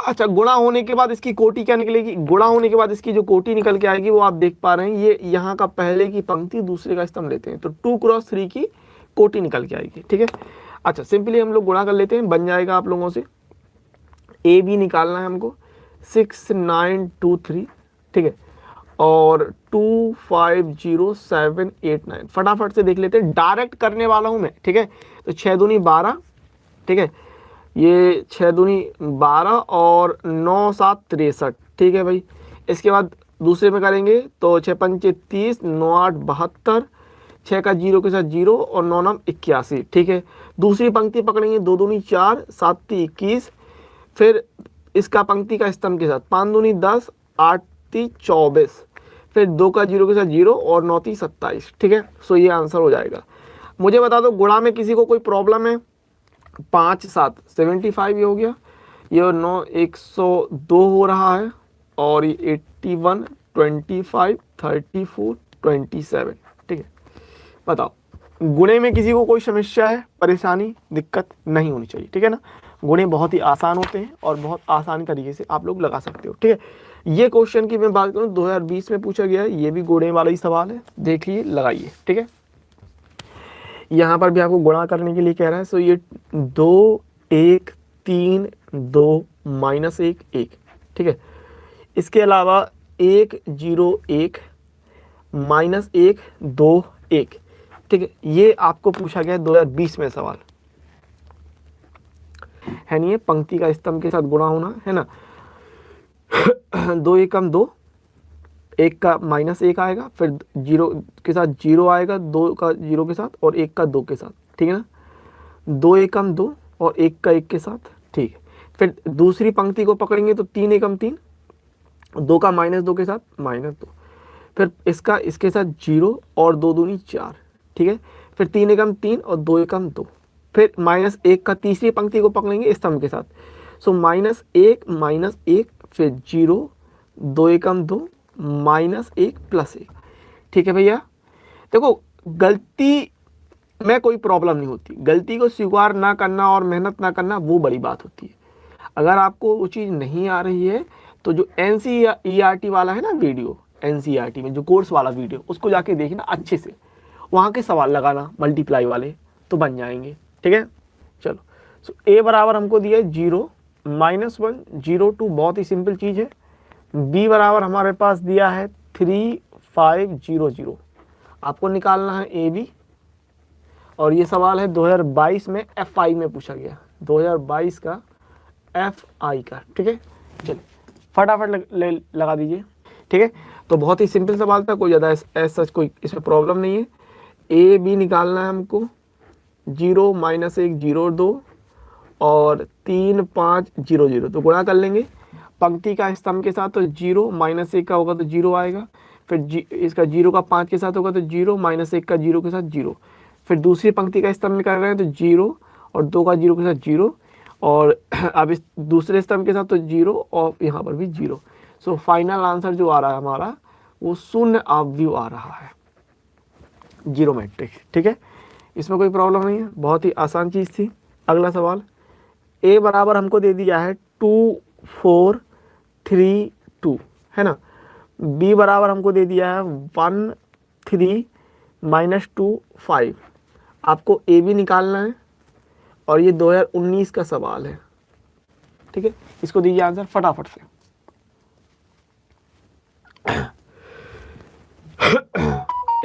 अच्छा गुणा होने के बाद इसकी कोटि क्या निकलेगी, गुणा होने के बाद इसकी जो कोटि निकल के आएगी वो आप देख पा रहे हैं, ये यहाँ का पहले की पंक्ति दूसरे का स्तंभ लेते हैं तो 2 क्रॉस 3 की कोटि निकल के आएगी। ठीक है, अच्छा सिंपली हम लोग गुणा कर लेते हैं, बन जाएगा आप लोगों से AB निकालना है हमको 692 ठीक है, और 250789 फटाफट से देख लेते हैं, डायरेक्ट करने वाला हूं मैं। ठीक है, तो 6 दूनी 12, ठीक है, ये 6 दूनी 12 और 9 7 63। ठीक है भाई, इसके बाद दूसरे में करेंगे तो 6 पंचे 30, 9 8 72, 6 का 0 के साथ 0 और 9 9 81। ठीक है, दूसरी पंक्ति पकड़ेंगे, 2 दूनी 4, 7 3 21, फिर इसका पंक्ति का स्तंभ के साथ 5 दूनी 10, 8 3 24, फिर 2 का 0 के साथ 0 और 9 3 27। ठीक है, सो ये आंसर हो जाएगा। मुझे बता दो गुणा में किसी को कोई प्रॉब्लम है, 5 7 75 ये हो गया, ये 9 102 हो रहा है और ये 81 25 34 27। ठीक है, बताओ गुणे में किसी को कोई समस्या है, परेशानी दिक्कत नहीं होनी चाहिए। ठीक है ना, गुणे बहुत ही आसान होते हैं और बहुत आसानी तरीके से आप लोग लगा सकते हो। ठीक है, ये क्वेश्चन की मैं बात करूं 2020 में पूछा गया है, ये भी गुणे वाला ही सवाल है, देखिए लगाइए। ठीक है, यहाँ पर भी आपको गुणा करने के लिए कह रहा है, सो ये 2 1 3 2 माइनस 1 1। ठीक है, इसके अलावा 1 0 1 माइनस 1 2 1। ठीक है, ये आपको पूछा गया है 2020 में सवाल है, नहीं है पंक्ति का स्तंभ के साथ गुणा होना है ना। 2 एकम 2, 1 का माइनस 1 आएगा, फिर 0 के साथ 0 आएगा, 2 का 0 के साथ और 1 का 2 के साथ। ठीक है ना, 2 एकम 2 और 1 का 1 के साथ। ठीक है, फिर दूसरी पंक्ति को पकड़ेंगे तो 3 एकम 3, 2 का माइनस 2 के साथ माइनस 2, फिर इसका इसके साथ 0 और 2 दूनी 4। ठीक है, फिर 3 एकम 3 और 2 एकम 2, फिर माइनस 1 का तीसरी पंक्ति को पकड़ेंगे स्तंभ के साथ, सो माइनस 1 फिर 0 2 एकम 2 माइनस 1 प्लस 1। ठीक है भैया, देखो गलती में कोई प्रॉब्लम नहीं होती, गलती को स्वीकार ना करना और मेहनत ना करना वो बड़ी बात होती है। अगर आपको वो चीज़ नहीं आ रही है तो जो NCERT वाला है ना वीडियो, NCERT में जो कोर्स वाला वीडियो, उसको जाके देखना अच्छे से, वहाँ के सवाल लगाना मल्टीप्लाई वाले तो बन जाएंगे। ठीक है, चलो सो A बराबर हमको दिया है 0 -1 0 2, बहुत ही सिंपल चीज़ है। B बराबर हमारे पास दिया है 3 5 0 0। आपको निकालना है ए बी, और ये सवाल है 2022 में FI में पूछा गया, 2022 का FI का। ठीक है, चलिए फटाफट लगा दीजिए। ठीक है, तो बहुत ही सिंपल सवाल था, कोई ज़्यादा सच कोई इसमें प्रॉब्लम नहीं है। ए बी निकालना है हमको, 0 -1 0 2 और 3 5 0 0, तो गुणा कर लेंगे पंक्ति का स्तंभ के साथ, तो 0 -1 का होगा तो 0 आएगा, फिर इसका 0 का 5 के साथ होगा तो 0 -1 का 0 के साथ 0, फिर दूसरी पंक्ति का स्तंभ में कर रहे हैं तो 0 और 2 का 0 के साथ 0, और अब इस दूसरे स्तंभ के साथ तो 0 और यहाँ पर भी 0। सो फाइनल आंसर जो आ रहा है हमारा वो शून्य अवयव आ रहा है, जीरोमेट्रिक। ठीक है, इसमें कोई प्रॉब्लम नहीं है, बहुत ही आसान चीज़ थी। अगला सवाल, ए बराबर हमको दे दिया है 2 4 3 2, है ना। बी बराबर हमको दे दिया है 1 3 -2 5। आपको ए बी निकालना है और ये 2019 का सवाल है। ठीक है, इसको दीजिए आंसर फटाफट से।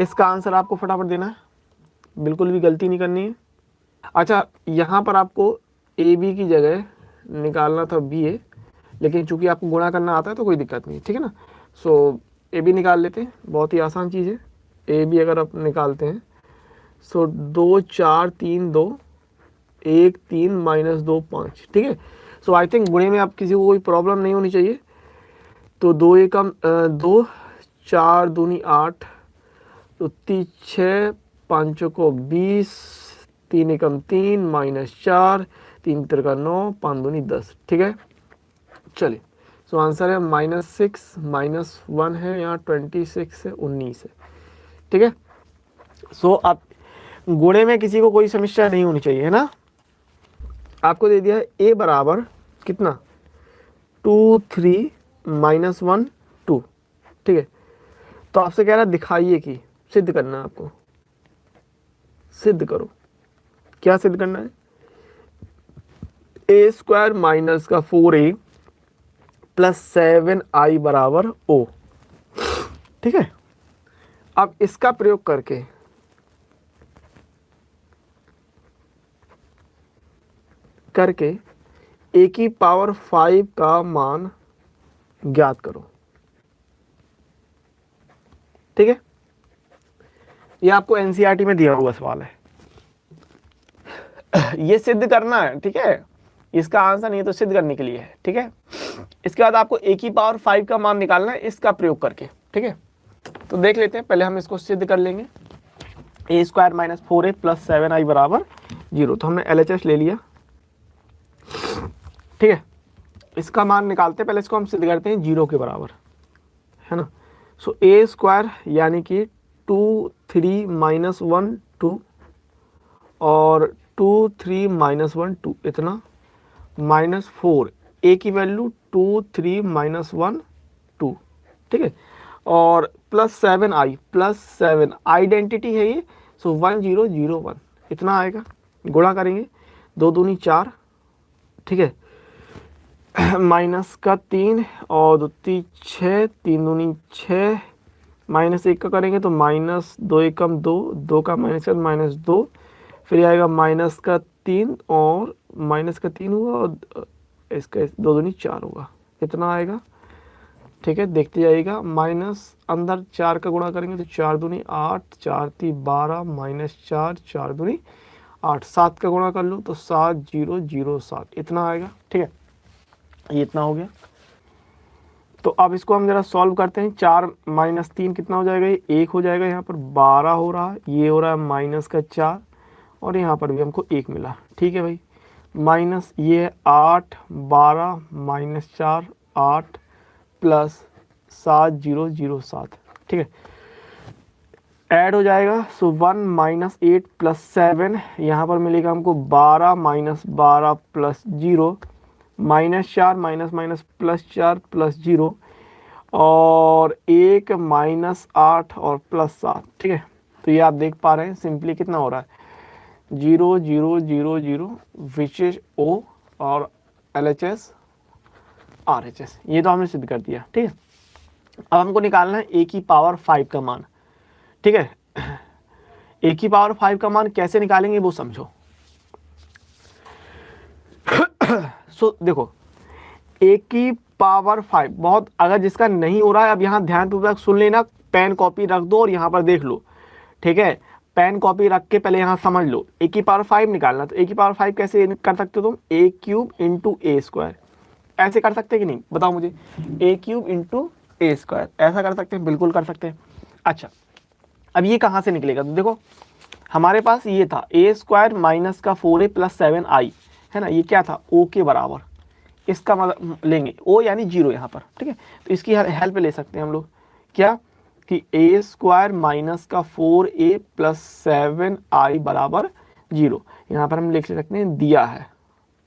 इसका आंसर आपको फटाफट देना है, बिल्कुल भी गलती नहीं करनी है। अच्छा, यहाँ पर आपको ए बी की जगह निकालना था बी ए, लेकिन चूंकि आपको गुणा करना आता है तो कोई दिक्कत नहीं, ठीक है ना। सो ए बी निकाल लेते हैं, बहुत ही आसान चीज़ है। ए बी अगर आप निकालते हैं सो 2 4 3 2 1 3 -2 5। ठीक है, सो आई थिंक गुणे में आप किसी को कोई प्रॉब्लम नहीं होनी चाहिए। तो 2 एकम 2 4 दूनी 8, तो 6 5 को 20, 3 एकम 3 -4, 3 तिरका 9, 5 दूनी 10। ठीक है, चलिए सो आंसर है -6 -1 है, यहाँ 26 है, 19 है। ठीक है, सो आप गुणे में किसी को कोई समस्या नहीं होनी चाहिए, है ना। आपको दे दिया है ए बराबर कितना 2 3 -1 2। ठीक है, तो आपसे कह रहा है दिखाइए कि, सिद्ध करना है आपको, सिद्ध करो। क्या सिद्ध करना है, a स्क्वायर माइनस का 4a प्लस 7i बराबर o। ठीक है, अब इसका प्रयोग करके a की पावर 5 का मान ज्ञात करो। ठीक है, ये आपको एनसीईआरटी में दिया हुआ सवाल है, ये सिद्ध करना है। ठीक है, इसका आंसर नहीं है तो सिद्ध करने के लिए है। ठीक है, इसके बाद आपको a की पावर 5 का मान निकालना है इसका प्रयोग करके। ठीक है, तो देख लेते हैं, पहले हम इसको सिद्ध कर लेंगे। a square minus 4a plus 7i बराबर 0, तो हमने LHS ले लिया। ठीक है, इसका मान निकालते हैं, पहले इसको हम सिद्ध करते हैं 0 के बराबर, है ना। सो a स्क्वायर यानी कि 2 3 -1 2 और 2 3 -1 2, इतना -4, a की वैल्यू 2 3 -1 2। ठीक है, और प्लस 7i प्लस 7 आइडेंटिटी है ये, सो 1 0 0 1, इतना आएगा। गुणा करेंगे, 2 दूनी 4। ठीक है, माइनस का 3 और 2 3 6, 3 दूनी 6, -1 का करेंगे तो -2 एकम 2, 2 का -2, फिर आएगा माइनस का 3 और माइनस का 3 हुआ और इसका 2 दूनी 4 होगा, इतना आएगा। ठीक है, देखते जाइएगा, माइनस अंदर 4 का गुणा करेंगे तो 4 दूनी 8, 4 3 12, -4, 4 दूनी 8, 7 का गुणा कर लो तो 7 0 0 7, इतना आएगा। ठीक है, ये इतना हो गया। तो अब इसको हम जरा सॉल्व करते हैं। 4 - 3 कितना हो जाएगा, ये 1 हो जाएगा, यहाँ पर 12 हो रहा है, ये हो रहा है माइनस का 4 और यहाँ पर भी हमको 1 मिला। ठीक है भाई, माइनस ये 8 12 -4 8 प्लस 7 0 0 7। ठीक है, ऐड हो जाएगा, सो 1 -8 प्लस 7, यहाँ पर मिलेगा हमको 12 -12 प्लस 0, -4 माइनस प्लस 4 प्लस 0 और 1 -8 और प्लस 7। ठीक है, तो ये आप देख पा रहे हैं सिंपली कितना हो रहा है 0 0 0 0, विच इज O और LHS RHS, ये तो हमने सिद्ध कर दिया। ठीक है, अब हमको निकालना है a की पावर 5 का मान। ठीक है, ए की पावर 5 का मान कैसे निकालेंगे वो समझो। देखो ए की पावर 5 बहुत, अगर जिसका नहीं हो रहा है अब यहाँ ध्यानपूर्वक सुन लेना, पेन कॉपी रख दो और यहाँ पर देख लो, ठीक है। पेन कॉपी रख के पहले यहाँ समझ लो। ए की पावर 5 निकालना, तो ए की पावर 5 कैसे कर सकते हो तुम, ए क्यूब इंटू ए स्क्वायर, ऐसे कर सकते हैं कि नहीं बताओ मुझे, ए क्यूब इंटू ए स्क्वायर, ऐसा कर सकते हैं, बिल्कुल कर सकते हैं। अच्छा अब ये कहाँ से निकलेगा, तो देखो हमारे पास ये था ए स्क्वायर माइनस का 4a प्लस 7i, है ना, ये क्या था ओ के बराबर, इसका मतलब लेंगे ओ यानी 0 यहाँ पर, ठीक है। तो इसकी हेल्प ले सकते हैं हम लोग, क्या कि ए स्क्वायर माइनस का 4a प्लस 7i बराबर 0, यहाँ पर हम लिख सकते हैं दिया है,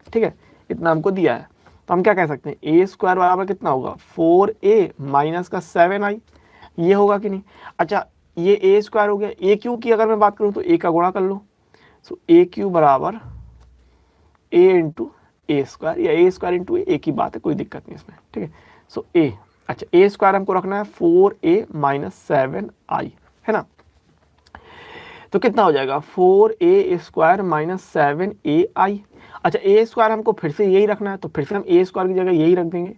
ठीक है, इतना हमको दिया है। तो हम क्या कह सकते हैं, ए स्क्वायर बराबर कितना होगा 4a माइनस का 7i, ये होगा कि नहीं। अच्छा ये ए स्क्वायर हो गया, ए क्यू की अगर मैं बात करूँ तो ए का गुणा कर लो, सो ए क्यू बराबर ए इंटू ए स्क्वायर, या ए स्क्वायर इंटू ए की बात है, कोई दिक्कत नहीं इसमें, ठीक है। सो ए, अच्छा ए स्क्वायर हमको रखना है 4a माइनस 7i, है ना, तो कितना हो जाएगा 4a स्क्वायर माइनस 7ai। अच्छा ए स्क्वायर हमको फिर से यही रखना है, तो फिर से हम ए स्क्वायर की जगह यही रख देंगे,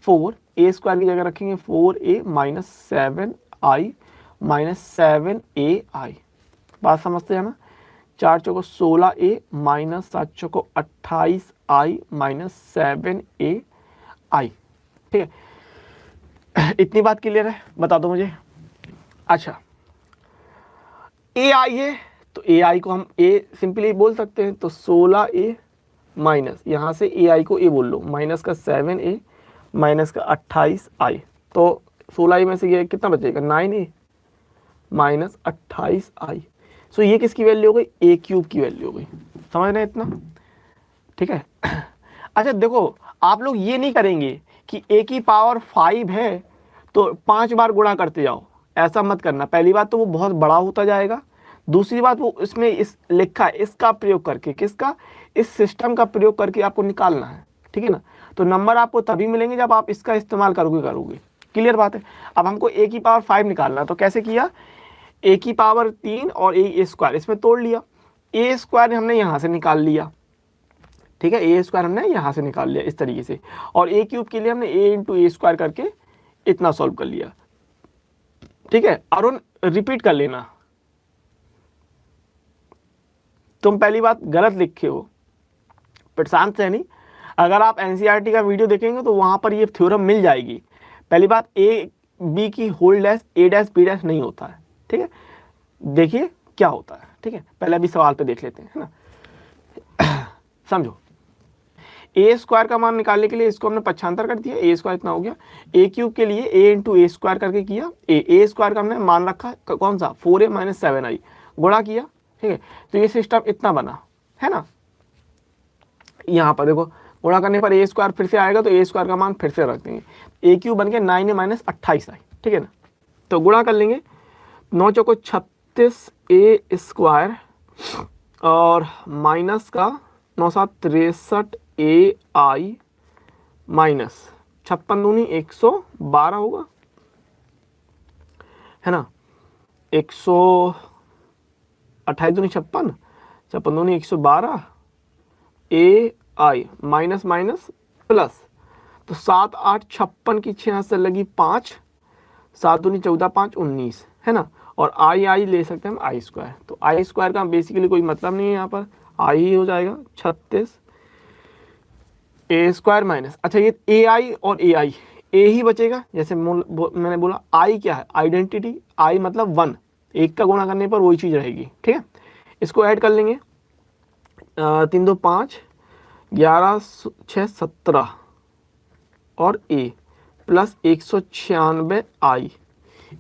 4a स्क्वायर की जगह रखेंगे 4a minus 7i minus 7ai, बात समझते हैं ना। 4 चौको 16a माइनस 7 चौको 28i माइनस 7ai, ठीक है। इतनी बात क्लियर है, बता दो मुझे। अच्छा ए आई है, तो ए आई को हम ए सिंपली बोल सकते हैं, तो 16a माइनस यहाँ से ए आई को ए बोल लो, माइनस का 7a माइनस का 28i, तो 16a में से ये कितना बचेगा 9a माइनस 28i। सो ये किसकी वैल्यू हो गई, ए क्यूब की वैल्यू हो गई, समझ रहे हैं इतना, ठीक है। अच्छा देखो आप लोग ये नहीं करेंगे कि ए की पावर 5 है तो 5 बार गुणा करते जाओ, ऐसा मत करना। पहली बात तो वो बहुत बड़ा होता जाएगा, दूसरी बात वो इसमें इस लिखा है इसका प्रयोग करके, किसका, इस सिस्टम का प्रयोग करके आपको निकालना है, ठीक है ना। तो नंबर आपको तभी मिलेंगे जब आप इसका इस्तेमाल करोगे, क्लियर बात है। अब हमको ए की पावर 5 निकालना है, तो कैसे किया, ए की पावर 3 और ए स्क्वायर इसमें तोड़ लिया, ए स्क्वायर हमने यहाँ से निकाल लिया, ठीक है, ए स्क्वायर हमने यहाँ से निकाल लिया इस तरीके से, और ए क्यूब के लिए हमने ए इंटू ए स्क्वायर करके इतना सॉल्व कर लिया, ठीक है। अरुण रिपीट कर लेना, तुम पहली बात गलत लिखे हो, प्रशांत सैनी, अगर आप एनसीईआरटी का वीडियो देखेंगे तो वहां पर ये थ्योरम मिल जाएगी। पहली बात ए बी की होल डैश ए डैश बी डैश नहीं होता है, ठीक है, देखिए क्या होता है, ठीक है। पहले अभी सवाल पे देख लेते हैं, है ना। समझो ए स्क्वायर का मान निकालने के लिए इसको हमने पक्षांतर कर दिया, ए स्क्वायर इतना हो गया, ए क्यूब के लिए ए इंटू ए स्क्वायर करके किया, ए स्क्वायर का हमने मान रखा कौन सा 4a माइनस 7i, गुणा किया, ठीक है। तो ये सिस्टम इतना बना, है ना। यहाँ पर देखो गुणा करने पर ए स्क्वायर फिर से आएगा, तो ए स्क्वायर का मान फिर से रख देंगे, ए क्यूब बन के 9a माइनस 28i, ठीक है ना। तो गुणा कर लेंगे, 9 चौको 36a स्क्वायर और माइनस का 9 7 63ai माइनस 56 दूनी 112 होगा, है ना, 128 दूनी 56, 56 दूनी 112 ai माइनस माइनस प्लस, तो 7 8 56 की 6 से लगी 5, 7 दूनी 14 5 19, है ना, और आई ले सकते हैं हम आई स्क्वायर, तो आई स्क्वायर का बेसिकली कोई मतलब नहीं है, यहाँ पर आई ही हो जाएगा 36 ए स्क्वायर माइनस, अच्छा ये ए आई और ए आई, ए ही बचेगा, जैसे मैंने बोला आई क्या है आइडेंटिटी, आई मतलब 1, एक का गुणा करने पर वही चीज़ रहेगी, ठीक है। इसको ऐड कर लेंगे, 3 2 5 11 6 17 और ए प्लस 196 आई,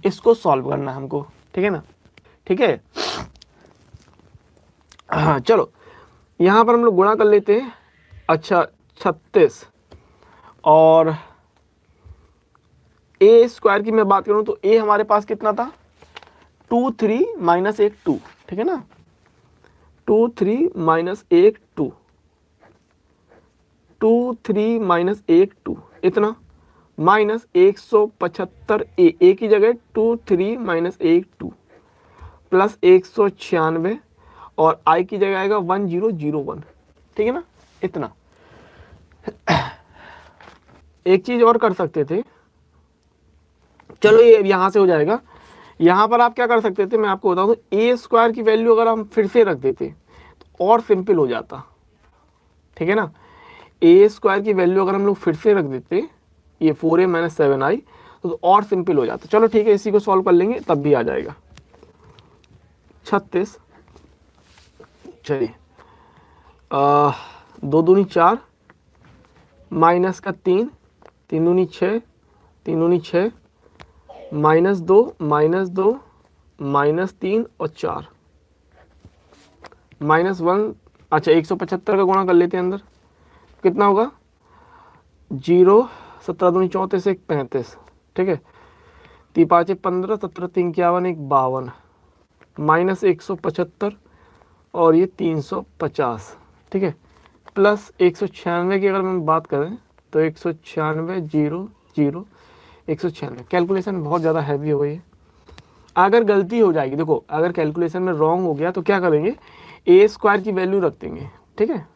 इसको सॉल्व करना है हमको, ठीक है ना, ठीक है। हाँ चलो यहाँ पर हम लोग गुणा कर लेते हैं। अच्छा 36 और ए स्क्वायर की मैं बात करूं तो ए हमारे पास कितना था 2 3 माइनस 1 2, ठीक है ना, 2 3 माइनस 1 2, 2 3 माइनस 1 2 इतना, माइनस 175 ए की जगह 2 3 माइनस 1 2 प्लस 196 और i की जगह आएगा 1001, ठीक है ना। इतना एक चीज और कर सकते थे, चलो ये यहां से हो जाएगा। यहां पर आप क्या कर सकते थे, मैं आपको बताऊं तो ए स्क्वायर की वैल्यू अगर हम फिर से रख देते तो और सिंपल हो जाता, ठीक है ना। ए स्क्वायर की वैल्यू अगर हम लोग फिर से रख देते, ये 4a माइनस 7i, तो और सिंपल हो जाता। चलो ठीक है, इसी को सॉल्व कर लेंगे तब भी आ जाएगा। 36, चलिए 2 दूनी 4 माइनस का 3, 3 दूनी 6, 3 दूनी 6 माइनस 2 माइनस 2 माइनस 3 और 4 माइनस 1। अच्छा 175 का गुणा कर लेते हैं अंदर, कितना होगा 0, 17 दूनी 34 1 35, ठीक है। 3 5 15, 17 3 51 1 52 माइनस 175 और ये 350, ठीक है। प्लस 196 की अगर हम बात करें तो 196 0 0 196। कैलकुलेशन बहुत ज़्यादा हैवी हो गई है। अगर गलती हो जाएगी, देखो अगर कैलकुलेशन में रॉन्ग हो गया तो क्या करेंगे, ए स्क्वायर की वैल्यू रख देंगे, ठीक है।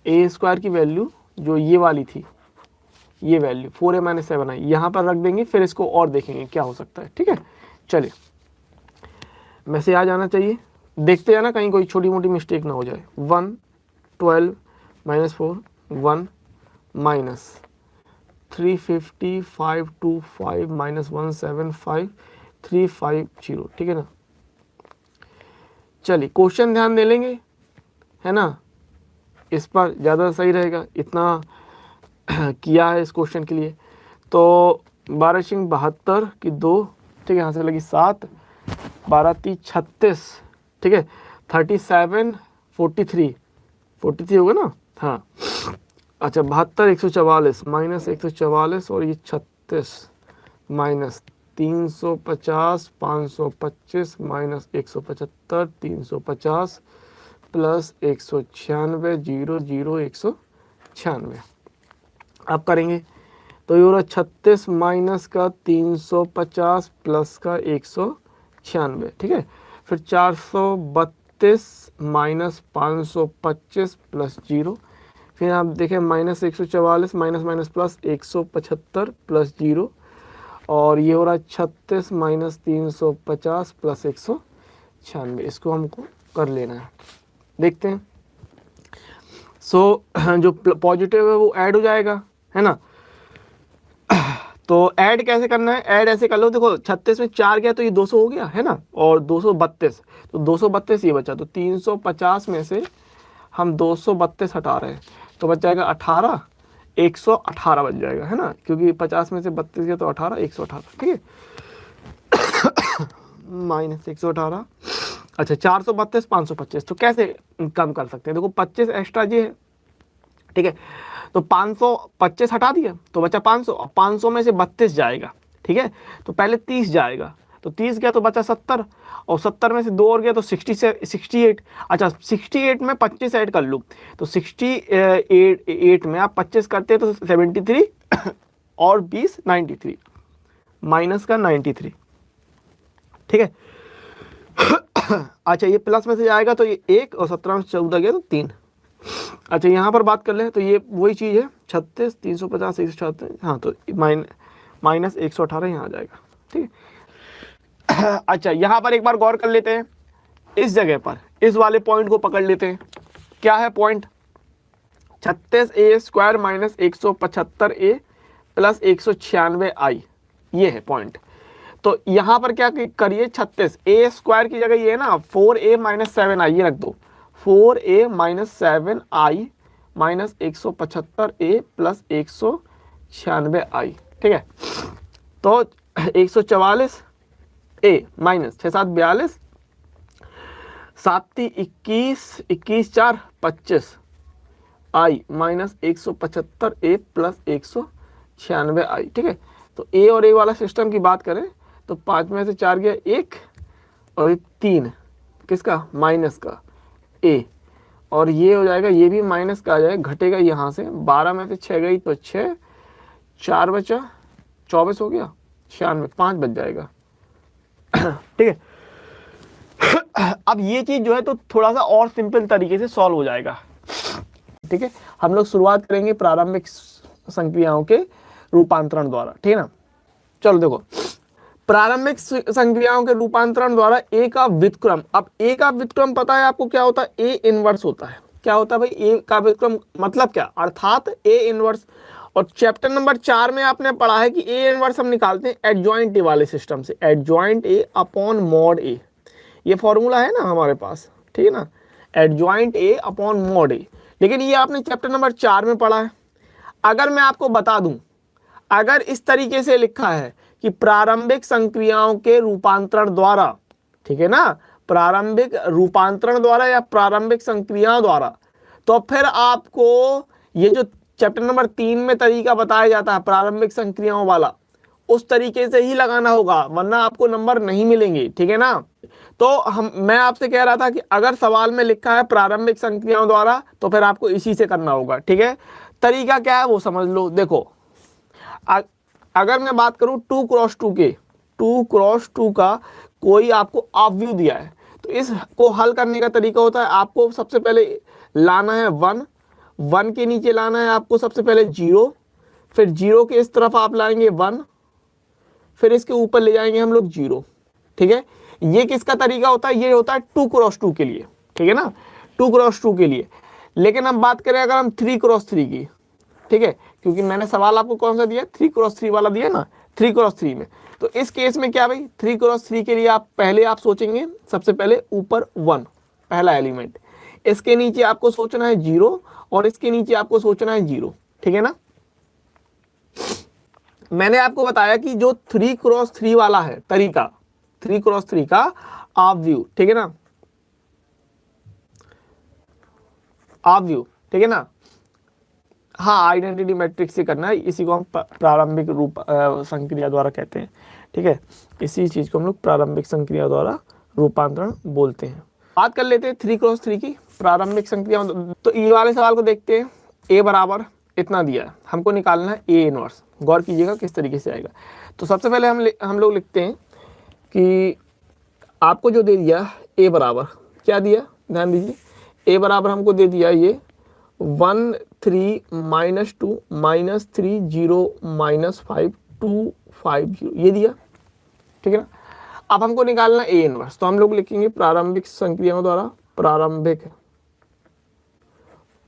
ए स्क्वायर की वैल्यू जो ये वाली थी, ये वैल्यू 4a माइनस 7i यहाँ पर रख देंगे, फिर इसको और देखेंगे क्या हो सकता है, ठीक है। चलिए मैसेज आ जाना चाहिए, देखते जाना कहीं कोई छोटी मोटी मिस्टेक ना हो जाए। 1 12 माइनस 4 1 माइनस 350 525 माइनस 175 350, ठीक है ना। चलिए क्वेश्चन ध्यान दे लेंगे, है ना, इस पर ज़्यादा सही रहेगा। इतना किया है इस क्वेश्चन के लिए। तो 1272 की 2, ठीक है, यहाँ से लगी 7, 12 3 36, ठीक है। 37 43 होगा ना, हाँ। अच्छा 72 144 माइनस 144 और ये 36 माइनस 350 525 माइनस 175 350 प्लस 196 0 0 196। आप करेंगे तो ये हो रहा 36 माइनस का 350 प्लस का 196, ठीक है। फिर 432 माइनस 525 प्लस 0, फिर आप देखें minus 144 minus minus plus 175 plus 0, और ये हो रहा 36 माइनस 350 प्लस 196। इसको हमको कर लेना है, देखते हैं। सो जो पॉजिटिव है वो ऐड हो जाएगा, है ना। तो ऐड कैसे करना है, ऐड ऐसे कर लो, देखो 36 में 4 गया तो ये 200 हो गया, है ना, और 232, तो 232 ये बचा, तो 350 में से हम 232 हटा रहे हैं तो बच जाएगा 18, 118 बच जाएगा, है ना, क्योंकि 50 में से 32 गया तो 18 118, ठीक है। माइनस 118, अच्छा 432 525, तो कैसे कम कर सकते हैं, देखो 25 एक्स्ट्रा जी है, ठीक है। तो 525 हटा दिया तो बचा 500, और 500 में से 32 जाएगा, ठीक है, तो पहले 30 जाएगा, तो 30 गया तो बचा 70, और 70 में से 2 और गया तो 68। अच्छा 68 में 25 ऐड कर लूँ तो 68 में आप 25 करते हैं तो 73 और 20 93, माइनस का 93, ठीक है। अच्छा ये प्लस में से जाएगा तो ये 1, और 17 में से 14 गया तो 3। अच्छा यहाँ पर बात कर ले तो ये वही चीज़ है, 36 350 176, हाँ, तो माइनस 118 यहाँ आ जाएगा, ठीक है। अच्छा यहाँ पर एक बार गौर कर लेते हैं, इस जगह पर इस वाले पॉइंट को पकड़ लेते हैं। क्या है point, 36a square minus 175a plus 196i, ये है पॉइंट। तो यहाँ पर क्या करिए, 36 a स्क्वायर की जगह ये है ना 4a माइनस 7i, ये रख दो, 4a minus 7i minus 175a plus 196i, ठीक है। तो 144a minus 6 7 42, 7 21 21 4 25 i minus 175a plus 196i, ठीक है। तो a और a वाला सिस्टम की बात करें तो 5 में से 4 गया 1 और 3 किसका, माइनस का a, और ये हो जाएगा, ये भी माइनस का आ जाएगा, घटेगा यहाँ से, 12 में से 6 गई तो 6, 4 बचा 24 हो गया, 96, 5 बच जाएगा, ठीक है। अब ये चीज जो है तो थोड़ा सा और सिंपल तरीके से सॉल्व हो जाएगा। ठीक है, हम लोग शुरुआत करेंगे प्रारंभिक संक्रियाओं के रूपांतरण द्वारा। ठीक है ना, चलो देखो, प्रारंभिक संक्रियाओं के रूपांतरण द्वारा ए का व्युत्क्रम। अब ए का व्युत्क्रम पता है आपको क्या होता है? ए इनवर्स होता है। क्या होता है भाई ए का व्युत्क्रम? मतलब क्या, अर्थात ए इनवर्स। और चैप्टर नंबर 4 में आपने पढ़ा है कि ए इनवर्स हम निकालते हैं एडजॉइंट ए वाले सिस्टम से, एडजॉइंट ए अपॉन मॉड ए। ये फॉर्मूला है ना हमारे पास, ठीक है ना, एडजॉइंट ए अपॉन मॉड ए। लेकिन ये आपने चैप्टर नंबर 4 में पढ़ा है। अगर मैं आपको बता दूं, अगर इस तरीके से लिखा है कि प्रारंभिक संक्रियाओं के रूपांतरण द्वारा, ठीक है ना, प्रारंभिक रूपांतरण द्वारा या प्रारंभिक संक्रियाओं द्वारा, तो फिर आपको ये जो चैप्टर नंबर 3 में तरीका बताया जाता है प्रारंभिक संक्रियाओं वाला, उस तरीके से ही लगाना होगा, वरना आपको नंबर नहीं मिलेंगे। ठीक है ना, तो मैं आपसे कह रहा था कि अगर सवाल में लिखा है प्रारंभिक संक्रियाओं द्वारा तो फिर आपको इसी से करना होगा। ठीक है, तरीका क्या है वो समझ लो। देखो, अगर मैं बात करूं 2x2 के, 2x2 का कोई आपको ऑब्व्यू दिया है, तो इसको हल करने का तरीका होता है, आपको सबसे पहले लाना है 1, 1 के नीचे लाना है आपको सबसे पहले 0, फिर 0 के इस तरफ आप लाएंगे 1, फिर इसके ऊपर ले जाएंगे हम लोग 0। ठीक है, ये किसका तरीका होता है? ये होता है 2x2 के लिए। ठीक है ना, 2x2 के लिए। लेकिन हम बात करें अगर हम 3x3 की, ठीक है, क्योंकि मैंने सवाल आपको कौन सा दिया, 3x3 वाला दिया ना, 3x3 में। तो इस केस में क्या भाई, 3x3 के लिए आप पहले आप सोचेंगे सबसे पहले ऊपर 1 पहला एलिमेंट, इसके नीचे आपको सोचना है 0 और इसके नीचे आपको सोचना है 0। ठीक है ना, मैंने आपको बताया कि जो 3x3 वाला है तरीका, 3x3 का ऑब्व्यू, ठीक है ना, ऑब्व्यू, ठीक है ना, हाँ, आइडेंटिटी मैट्रिक्स से करना है, इसी को हम प्रारंभिक रूप संक्रिया द्वारा कहते हैं। ठीक है, इसी चीज को हम लोग प्रारंभिक संक्रिया द्वारा रूपांतरण बोलते हैं। बात कर लेते हैं 3x3 की प्रारंभिक संक्रिया। तो ये वाले सवाल को देखते हैं। ए बराबर इतना दिया है, हमको निकालना है ए इनवर्स। गौर कीजिएगा किस तरीके से आएगा। तो सबसे पहले हम लोग लिखते हैं कि आपको जो दे दिया ए बराबर, क्या दिया, ध्यान दीजिए, ए बराबर हमको दे दिया ये 1 3 -2 -3 0 -5 2 5 0, ये दिया। ठीक है ना, अब हमको निकालना ए इनवर्स। तो हम लोग लिखेंगे प्रारंभिक संक्रियाओं द्वारा, प्रारंभिक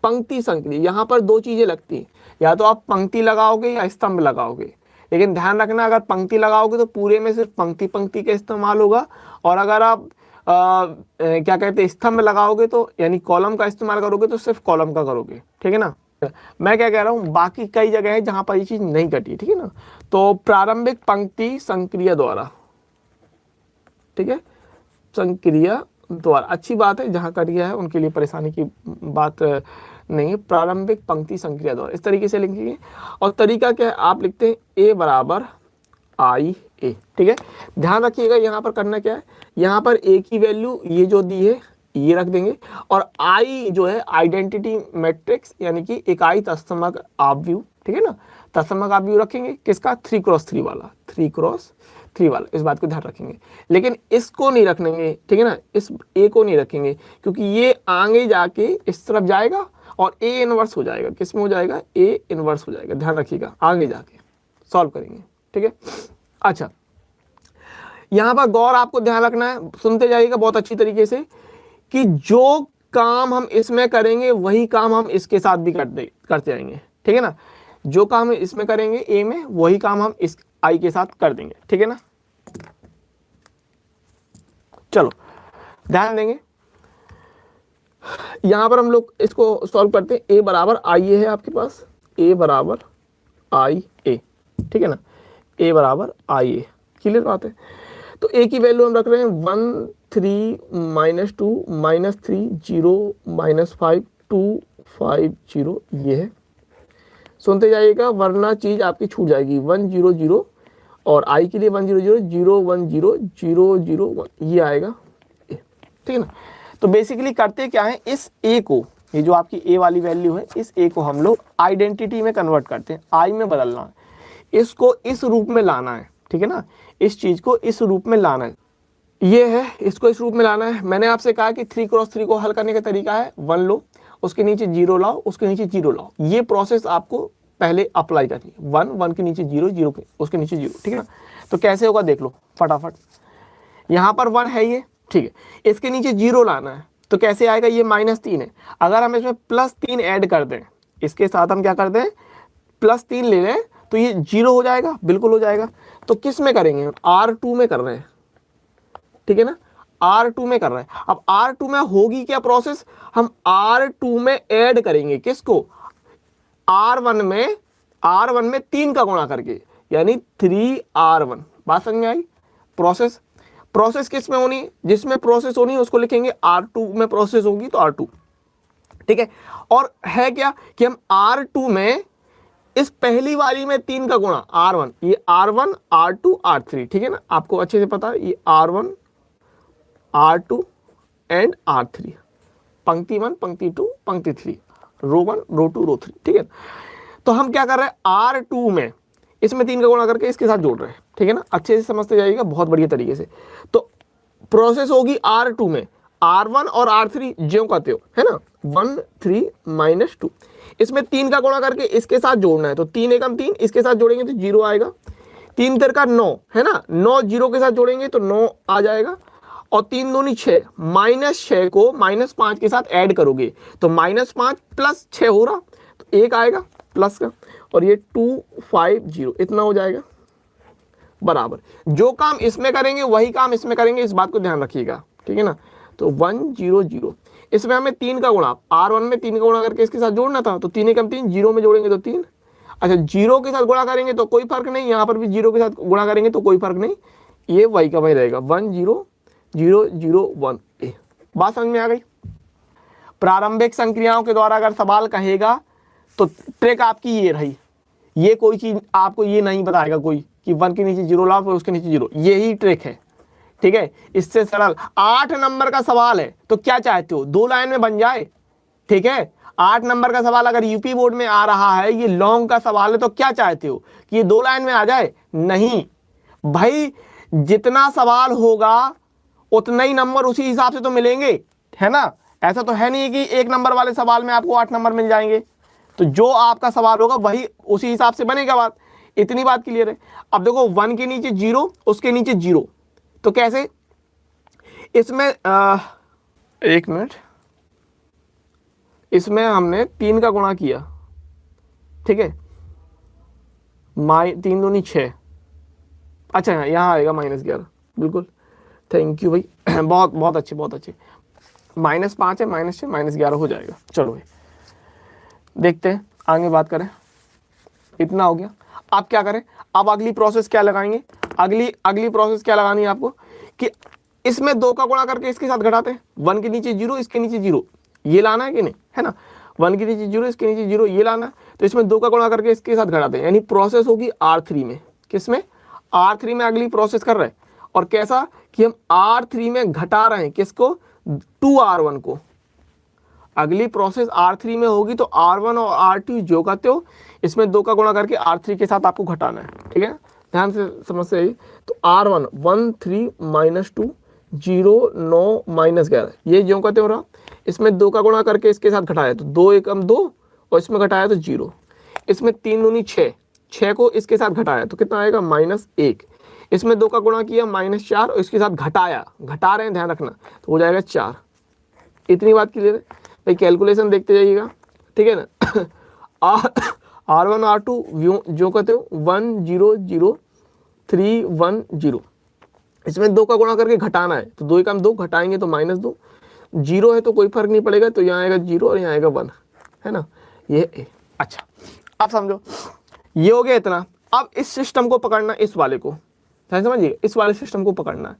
पंक्ति संक्रिया। यहाँ पर दो चीजें लगती हैं, या तो आप पंक्ति लगाओगे या स्तंभ लगाओगे। लेकिन ध्यान रखना, अगर पंक्ति लगाओगे तो पूरे में सिर्फ पंक्ति पंक्ति का इस्तेमाल होगा, और अगर आप क्या कहते हैं स्तंभ लगाओगे तो यानी कॉलम का इस्तेमाल करोगे तो सिर्फ कॉलम का करोगे। ठीक है ना, मैं क्या कह रहा हूँ, बाकी कई जगह है जहां पर ये चीज नहीं कटी। ठीक है ना, तो प्रारंभिक पंक्ति संक्रिया द्वारा, ठीक है, संक्रिया द्वारा, अच्छी बात है, जहां कट गया है उनके लिए परेशानी की बात नहीं है। प्रारंभिक पंक्ति संक्रिया द्वारा इस तरीके से लिखेंगे। और तरीका क्या है, आप लिखते हैं ए बराबर आई ए। ठीक है, ध्यान रखिएगा यहाँ पर करना क्या है, यहाँ पर ए की वैल्यू ये जो दी है ये रख देंगे, और आई जो है आइडेंटिटी मैट्रिक्स यानी कि इकाई तत्समक ऑब्व्यू। ठीक है ना, तत्समक ऑब्व्यू रखेंगे किसका, 3x3 वाला, 3x3 वाला, इस बात को ध्यान रखेंगे। लेकिन इसको नहीं रखेंगे, ठीक है ना, इस ए को नहीं रखेंगे, क्योंकि ये आगे जाके इस तरफ जाएगा और ए इनवर्स हो जाएगा। किस में हो जाएगा, ए इनवर्स हो जाएगा। ध्यान रखिएगा, आगे जाके सॉल्व करेंगे। ठीक है, अच्छा, यहां पर गौर आपको ध्यान रखना है, सुनते जाइएगा बहुत अच्छी तरीके से, कि जो काम हम इसमें करेंगे वही काम हम इसके साथ भी करते जाएंगे। ठीक है ना, जो काम इसमें करेंगे ए में वही काम हम इस आई के साथ कर देंगे। ठीक है ना, चलो ध्यान देंगे, यहां पर हम लोग इसको सॉल्व करते हैं। ए बराबर आई ए है आपके पास, ए बराबर आई ए। ठीक है ना, ए बराबर आई ए, क्लियर बात है। तो ए की वैल्यू हम रख रहे हैं 1 3 -2 -3 0 -5 2 5 0, ये है। सुनते जाइएगा वरना चीज आपकी छूट जाएगी। 1 0 0 और आई के लिए 1 0 0 0 1 0 0 0 1, ये आएगा। ठीक है ना, तो बेसिकली करते क्या है, इस ए को, ये जो आपकी ए वाली वैल्यू है, इस ए को हम लोग आइडेंटिटी में कन्वर्ट करते हैं, आई में बदलना है, इसको इस रूप में लाना है। ठीक है ना, इस चीज को इस रूप में लाना है। ये है, इसको इस रूप में लाना है। मैंने आपसे कहा कि 3x3 को हल करने का तरीका है 1 लो, उसके नीचे 0 लाओ, उसके नीचे 0 लाओ। ये प्रोसेस आपको पहले अप्लाई करनी है। 1 1 के नीचे 0 0 के उसके नीचे 0, ठीक है ना। तो कैसे होगा देख लो फटाफट। यहाँ पर 1 है ये, ठीक है, इसके नीचे 0 लाना है तो कैसे आएगा, ये -3 है। अगर हम इसमें +3 ऐड कर दें, इसके साथ हम क्या कर दें +3 ले लें तो ये 0 हो जाएगा, बिल्कुल हो जाएगा। तो किस में करेंगे, R2 में कर रहे हैं, ठीक है ना, R2 में कर रहे हैं। अब R2 में होगी क्या प्रोसेस, हम R2 में ऐड करेंगे किसको, R1 में 3 का गुणा करके, यानी 3R1। बात समझ में आई। प्रोसेस किस में होनी, जिसमें प्रोसेस होनी है उसको लिखेंगे R2 में प्रोसेस होगी तो R2, ठीक है। और है क्या कि हम R2 में इस पहली वाली में 3 का गुणा R1, ये R1 R2 R3, ठीक है ना, आपको अच्छे से पता है ये R1 R2 एंड R3, पंक्ति 1 पंक्ति 2 पंक्ति 3, रो 1 रो 2 रो 3, ठीक है। तो हम क्या कर रहे हैं R2 में इसमें 3 का गुणा करके इसके साथ जोड़ रहे हैं, ठीक है ना, अच्छे से समझते जाइएगा बहुत बढ़िया तरीके से। तो प्रोसेस होगी R2 में R1 और R3 ज्यों कहते हो, है ना, 1 3 -2, इसमें 3 का गुणा करके इसके साथ जोड़ना है। तो 3 एकम 3, इसके साथ जोड़ेंगे तो 0 आएगा। 3 3 का 9, है ना, 9 0 के साथ जोड़ेंगे तो 9 आ जाएगा। और 3 दूनी 6, -6 को -5 के साथ ऐड करोगे तो -5 + 6 हो रहा, तो 1 आएगा प्लस का, और ये 2 5 0 इतना हो जाएगा बराबर। जो काम इसमें करेंगे वही काम इसमें करेंगे, इस बात को ध्यान रखिएगा, ठीक है ना। तो 1 0 0, इसमें हमें 3 का गुणा R1 में 3 का गुणा करके इसके साथ जोड़ना था, तो 3 एकम 3, 0 में जोड़ेंगे तो 3। अच्छा 0 के साथ गुणा करेंगे तो कोई फर्क नहीं, यहाँ पर भी 0 के साथ गुणा करेंगे तो कोई फर्क नहीं, ये वही का वही रहेगा 1 0 0 0 1 ए। बात समझ में आ गई। प्रारंभिक संक्रियाओं के द्वारा अगर सवाल कहेगा तो ट्रिक आपकी ये रही, ये कोई चीज आपको ये नहीं बताएगा कोई कि 1 के नीचे 0 लाओ फिर उसके नीचे 0, यही ट्रिक है, ठीक है। इससे सरल 8 नंबर का सवाल है तो क्या चाहते हो 2 लाइन में बन जाए, ठीक है। 8 नंबर का सवाल अगर यूपी बोर्ड में आ रहा है, ये लॉन्ग का सवाल है, तो क्या चाहते हो कि ये 2 लाइन में आ जाए, नहीं भाई, जितना सवाल होगा उतना ही नंबर उसी हिसाब से तो मिलेंगे, है ना। ऐसा तो है नहीं कि 1 नंबर वाले सवाल में आपको 8 नंबर मिल जाएंगे, तो जो आपका सवाल होगा वही उसी हिसाब से बनेगा। बात इतनी बात क्लियर है। अब देखो 1 के नीचे 0 उसके नीचे 0, तो कैसे, इसमें 1 मिनट, इसमें हमने 3 का गुणा किया, ठीक है, 3 दूनी 6, अच्छा यहाँ आएगा -11, बिल्कुल, थैंक यू भाई बहुत बहुत अच्छे बहुत अच्छे। -5 है, -6 -11 हो जाएगा। चलो भाई देखते हैं आगे बात करें, इतना हो गया। अब क्या करें, अब अगली प्रोसेस क्या लगाएंगे, अगली प्रोसेस क्या लगानी है आपको कि इसमें 2 का गुणा करके इसके साथ घटाते हैं, 1 के नीचे 0 इसके नीचे 0, ये लाना है कि नहीं, है ना, 1 के नीचे 0 इसके नीचे 0 ये लाना है, तो इसमें 2 का गुणा करके इसके साथ घटाते हैं, यानी प्रोसेस होगी R3 में, किसमें R3 में अगली प्रोसेस कर रहे हैं। और कैसा कि हम R3 में घटा रहे हैं किसको, 2R1 को। अगली प्रोसेस R3 में होगी तो R1 और R2 जो कहते हो, इसमें 2 का गुणा करके R3 के साथ आपको घटाना है, ठीक है, ध्यान से समझते रहिए। तो R1 1 3 -2 0 9 -11, ये जो कहते हो रहा, इसमें 2 का गुणा करके इसके साथ घटाया तो 2 एकम 2, और इसमें घटाया तो 0, इसमें 3 दूनी 6, 6 को इसके साथ घटाया तो कितना आएगा -1, इसमें 2 का गुणा किया -4 और इसके साथ घटाया, घटा रहे हैं ध्यान रखना, तो हो जाएगा 4। इतनी बात क्लियर है भाई, कैलकुलेशन देखते जाइएगा, ठीक है ना। R1 R2 जो कहते हो 1 0 0 3 1 0, इसमें 2 का गुणा करके घटाना है, तो 2 एकम 2 घटाएंगे तो -2, 0 है तो कोई फर्क नहीं पड़ेगा, तो यहाँ आएगा 0 और यहाँ आएगा 1, है ना, ये अच्छा अब समझो ये हो गया इतना। अब इस सिस्टम को पकड़ना, इस वाले को समझिए, इस वाले सिस्टम को पकड़ना है,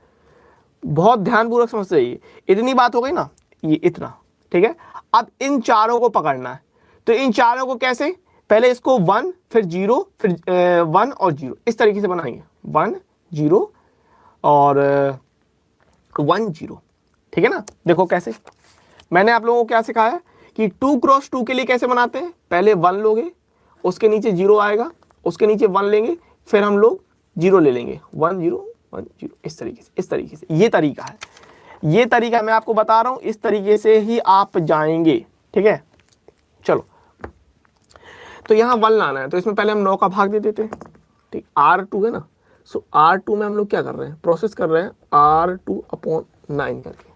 बहुत ध्यानपूर्वक समझते जाइए। इतनी बात हो गई ना, ये इतना, ठीक है। अब इन चारों को पकड़ना है, तो इन चारों को कैसे, पहले इसको 1 फिर 0 फिर 1 और 0 इस तरीके से बनाएंगे, 1 0 और 1 0, ठीक है ना। देखो कैसे, मैंने आप लोगों को क्या सिखाया कि 2 × 2 के लिए कैसे बनाते हैं, पहले 1 लोगे, उसके नीचे 0 आएगा, उसके नीचे 1 लेंगे, फिर हम लोग 0 ले लेंगे, 1 0 1 0 इस तरीके से ये तरीका है, ये तरीका मैं आपको बता रहा हूँ, इस तरीके से ही आप जाएंगे। ठीक है, चलो तो यहाँ 1 लाना है, तो इसमें पहले हम 9 का भाग दे देते हैं। ठीक, R2 है ना, सो R2 में हम लोग क्या कर रहे हैं, प्रोसेस कर रहे हैं R2/9 करके।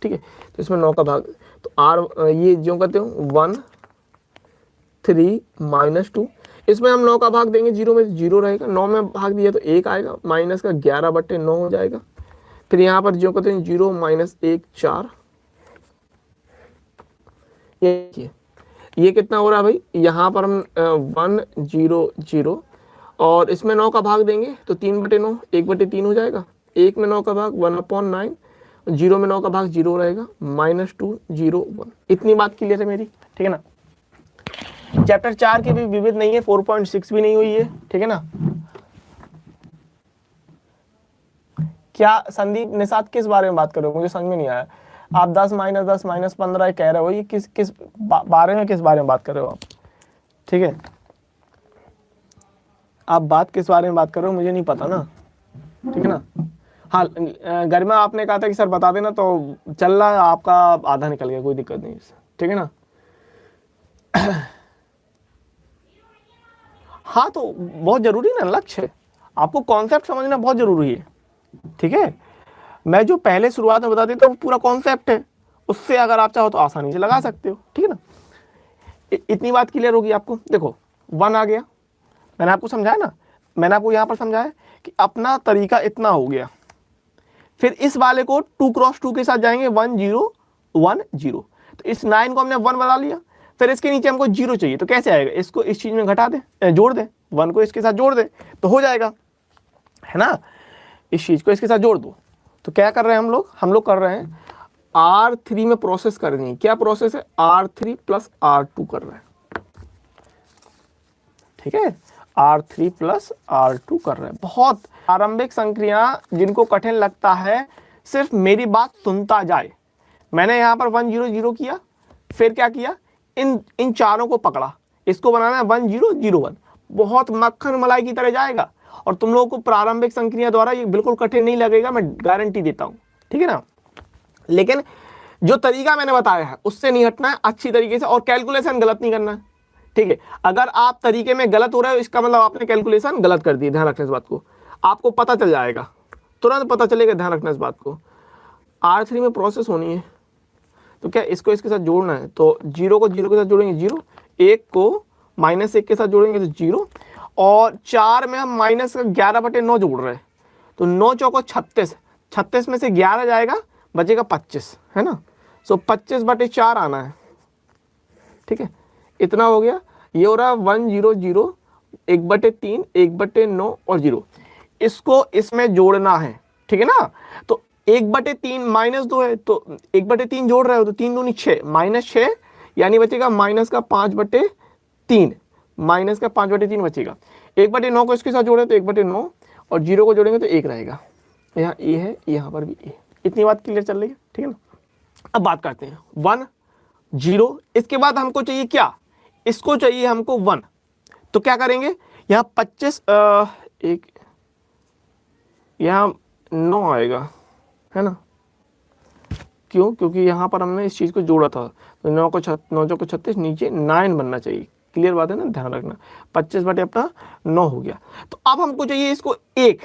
ठीक है, तो इसमें 9 का भाग, तो R ये जो करते हो 1 3 -2, इसमें हम 9 का भाग देंगे, 0 में 0 रहेगा, 9 में भाग दिया तो 1 आएगा, माइनस का 11/9 हो जाएगा। फिर यहाँ पर जो करते हैं 0 -1 4, ये कितना हो रहा है भाई, यहाँ पर हम 1 0 0 और इसमें 9 का भाग देंगे तो 3/9 1/3 हो जाएगा। 1 में 9 का भाग 1/9, 0 में 9 का भाग 0 रहेगा, -2 0 1। इतनी बात क्लियर है मेरी, ठीक है ना। चैप्टर 4 की भी विविध नहीं है, 4.6 भी नहीं हुई है, ठीक है ना। क्या संदीप निषाद किस बारे में बात कर रहे हो, मुझे समझ में नहीं आया। आप 10 -10 -15 कह रहे हो, ये किस बारे में, किस बारे में बात कर रहे हो आप, ठीक है। आप बात किस बारे में बात कर रहे हो मुझे नहीं पता ना, ठीक है ना। हाँ, गरिमा आपने कहा था कि सर बता देना, तो चल रहा है आपका, आधा निकल गया, कोई दिक्कत नहीं, ठीक है ना। हाँ, तो बहुत जरूरी ना लक्ष्य, आपको कॉन्सेप्ट समझना बहुत जरूरी है, ठीक है। मैं जो पहले शुरुआत में बता देता हूँ पूरा कॉन्सेप्ट है, उससे अगर आप चाहो तो आसानी से लगा सकते हो, ठीक है ना। इतनी बात क्लियर होगी आपको। देखो 1 आ गया, मैंने आपको समझाया ना, मैंने आपको यहाँ पर समझाया कि अपना तरीका इतना हो गया। फिर इस वाले को 2 क्रॉस 2 के साथ जाएंगे, 1 0 1 0, तो इस 9 को हमने 1 बना लिया। फिर इसके नीचे हमको 0 चाहिए, तो कैसे आएगा, इसको इस चीज में घटा दे, जोड़ दे, 1 को इसके साथ जोड़ दे तो हो जाएगा, है ना। इस चीज को इसके साथ जोड़ दो। तो क्या कर रहे हैं हम लोग कर रहे हैं R3 में प्रोसेस करनी है। क्या प्रोसेस है, R3 + R2 कर रहे हैं, ठीक है। R3 + R2 कर रहे हैं। बहुत आरंभिक संक्रिया जिनको कठिन लगता है, सिर्फ मेरी बात सुनता जाए। मैंने यहाँ पर 1 0 0 किया, फिर क्या किया, इन चारों को पकड़ा, इसको बनाना है 1 0 0 1, बहुत मक्खन मलाई की तरह जाएगा। और तुम लोगों को प्रारंभिक संक्रिया द्वारा ये बिल्कुल कठिन नहीं लगेगा, मैं गारंटी देता हूँ, ठीक है ना। लेकिन जो तरीका मैंने बताया है उससे नहीं हटना है अच्छी तरीके से, और कैलकुलेशन गलत नहीं करना है, ठीक है। अगर आप तरीके में गलत हो रहे हो, इसका मतलब आपने कैलकुलेशन गलत कर दी, ध्यान रखना इस बात को, आपको पता चल जाएगा, तुरंत पता चलेगा, ध्यान रखना इस बात को। R3 में प्रोसेस होनी है, तो क्या इसको इसके साथ जोड़ना है, तो 0 को 0 के साथ जोड़ेंगे 0, 1 को -1 के साथ जोड़ेंगे तो 0, और 4 में हम -11/9 जोड़ रहे हैं, तो 9 चौको 36, 36 में से 11 जाएगा, बचेगा 25, है ना। सो 25/4 आना है, ठीक है। इतना हो गया, ये हो रहा 1 0 0, 1/3 1/9 और 0, इसको इसमें जोड़ना है, ठीक है ना। तो 1/3 -2 है, तो 1/3 जोड़ रहे हो तो 3 दूनी 6, -6 यानी बचेगा -5/3, -5/3 बचेगा। 1/9 को इसके साथ जोड़े तो 1/9, और 0 को जोड़ेंगे तो 1 रहेगा। यहाँ ए है, यहाँ पर भी ए। इतनी बात क्लियर चल रही है, ठीक है ना। अब बात करते हैं 1 0, इसके बाद हमको चाहिए क्या, इसको चाहिए हमको 1, तो क्या करेंगे, यहाँ 25 एक यहाँ 9 आएगा, है ना। क्यों, क्योंकि यहाँ पर हमने इस चीज़ को जोड़ा था, तो 9 को 36, नीचे 9 बनना चाहिए, क्लियर बात है ना, ध्यान रखना। 25/9 हो गया। तो अब हमको चाहिए इसको 1,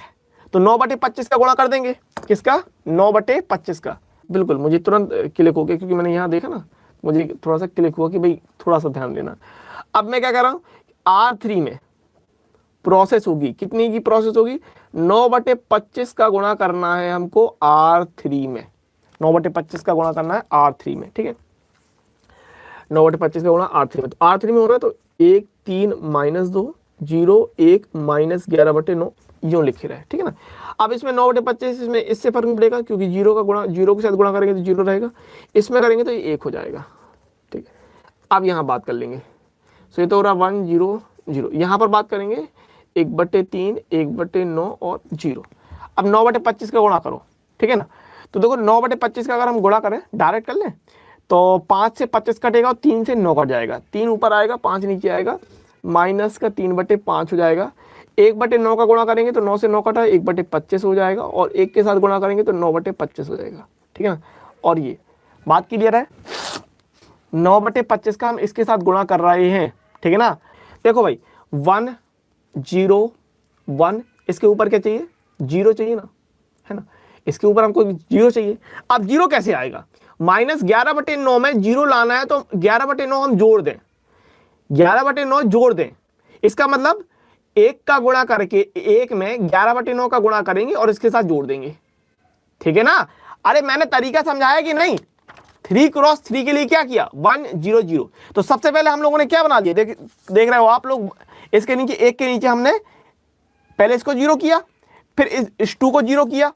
तो 9/25 का गुणा कर देंगे, किसका, 9/25 का। बिल्कुल, मुझे तुरंत क्लिक हो गया, क्योंकि मैंने यहाँ देखा ना, मुझे थोड़ा सा क्लिक हुआ कि भाई थोड़ा सा ध्यान देना। अब मैं क्या कर रहा हूँ, R3 में प्रोसेस होगी, कितनी की प्रोसेस होगी, 9/25 का गुणा करना है हमको R3 में, 9/25 का गुणा करना है R3 में, ठीक है। 9/25 का गुणा R3 में, तो R3 में हो रहा है, तो 1 3 -2 0 1 -11/9 यूं लिखे रहे, ठीक है ना। अब इसमें 9/25, इसमें इससे फर्क नहीं पड़ेगा, क्योंकि 0 का गुणा 0 के साथ गुणा करेंगे तो 0 रहेगा, इसमें करेंगे तो ये 1 हो जाएगा, ठीक है। अब यहाँ बात कर लेंगे, सो ये तो हो रहा 1 0 0, यहाँ पर बात करेंगे 1/3 1/9 और 0। अब 9/25 का गुणा करो, ठीक है ना। तो देखो 9/25 का अगर हम गुणा करें, डायरेक्ट कर लें, तो 5 से 25 कटेगा और 3 से 9 कट जाएगा, 3 ऊपर आएगा 5 नीचे आएगा, -3/5 हो जाएगा। 1/9 का गुणा करेंगे तो 9 से 9 कटा 1/25 हो जाएगा, और 1 के साथ गुणा करेंगे तो 9/25 हो जाएगा, ठीक है ना। और ये बात क्लियर है, 9/25 का हम इसके साथ गुणा कर रहे हैं, ठीक है ना। देखो भाई 1 0 1, इसके ऊपर क्या चाहिए, 0 चाहिए ना, है ना, इसके ऊपर हमको 0 चाहिए। अब 0 कैसे आएगा, -11/9 में 0 लाना है तो 11/9 हम जोड़ दें, 11/9 जोड़ दें, इसका मतलब 1 का गुणा करके 1 में 11/9 का गुणा करेंगे और इसके साथ जोड़ देंगे, ठीक है ना। अरे मैंने तरीका समझाया कि नहीं, 3 क्रॉस 3 के लिए क्या किया, 1 0 0। तो सबसे पहले हम लोगों ने क्या बना दिया, देख रहे हो आप लोग, इसके नीचे 1 के नीचे हमने पहले इसको 0 किया, फिर इस 2 को 0 किया,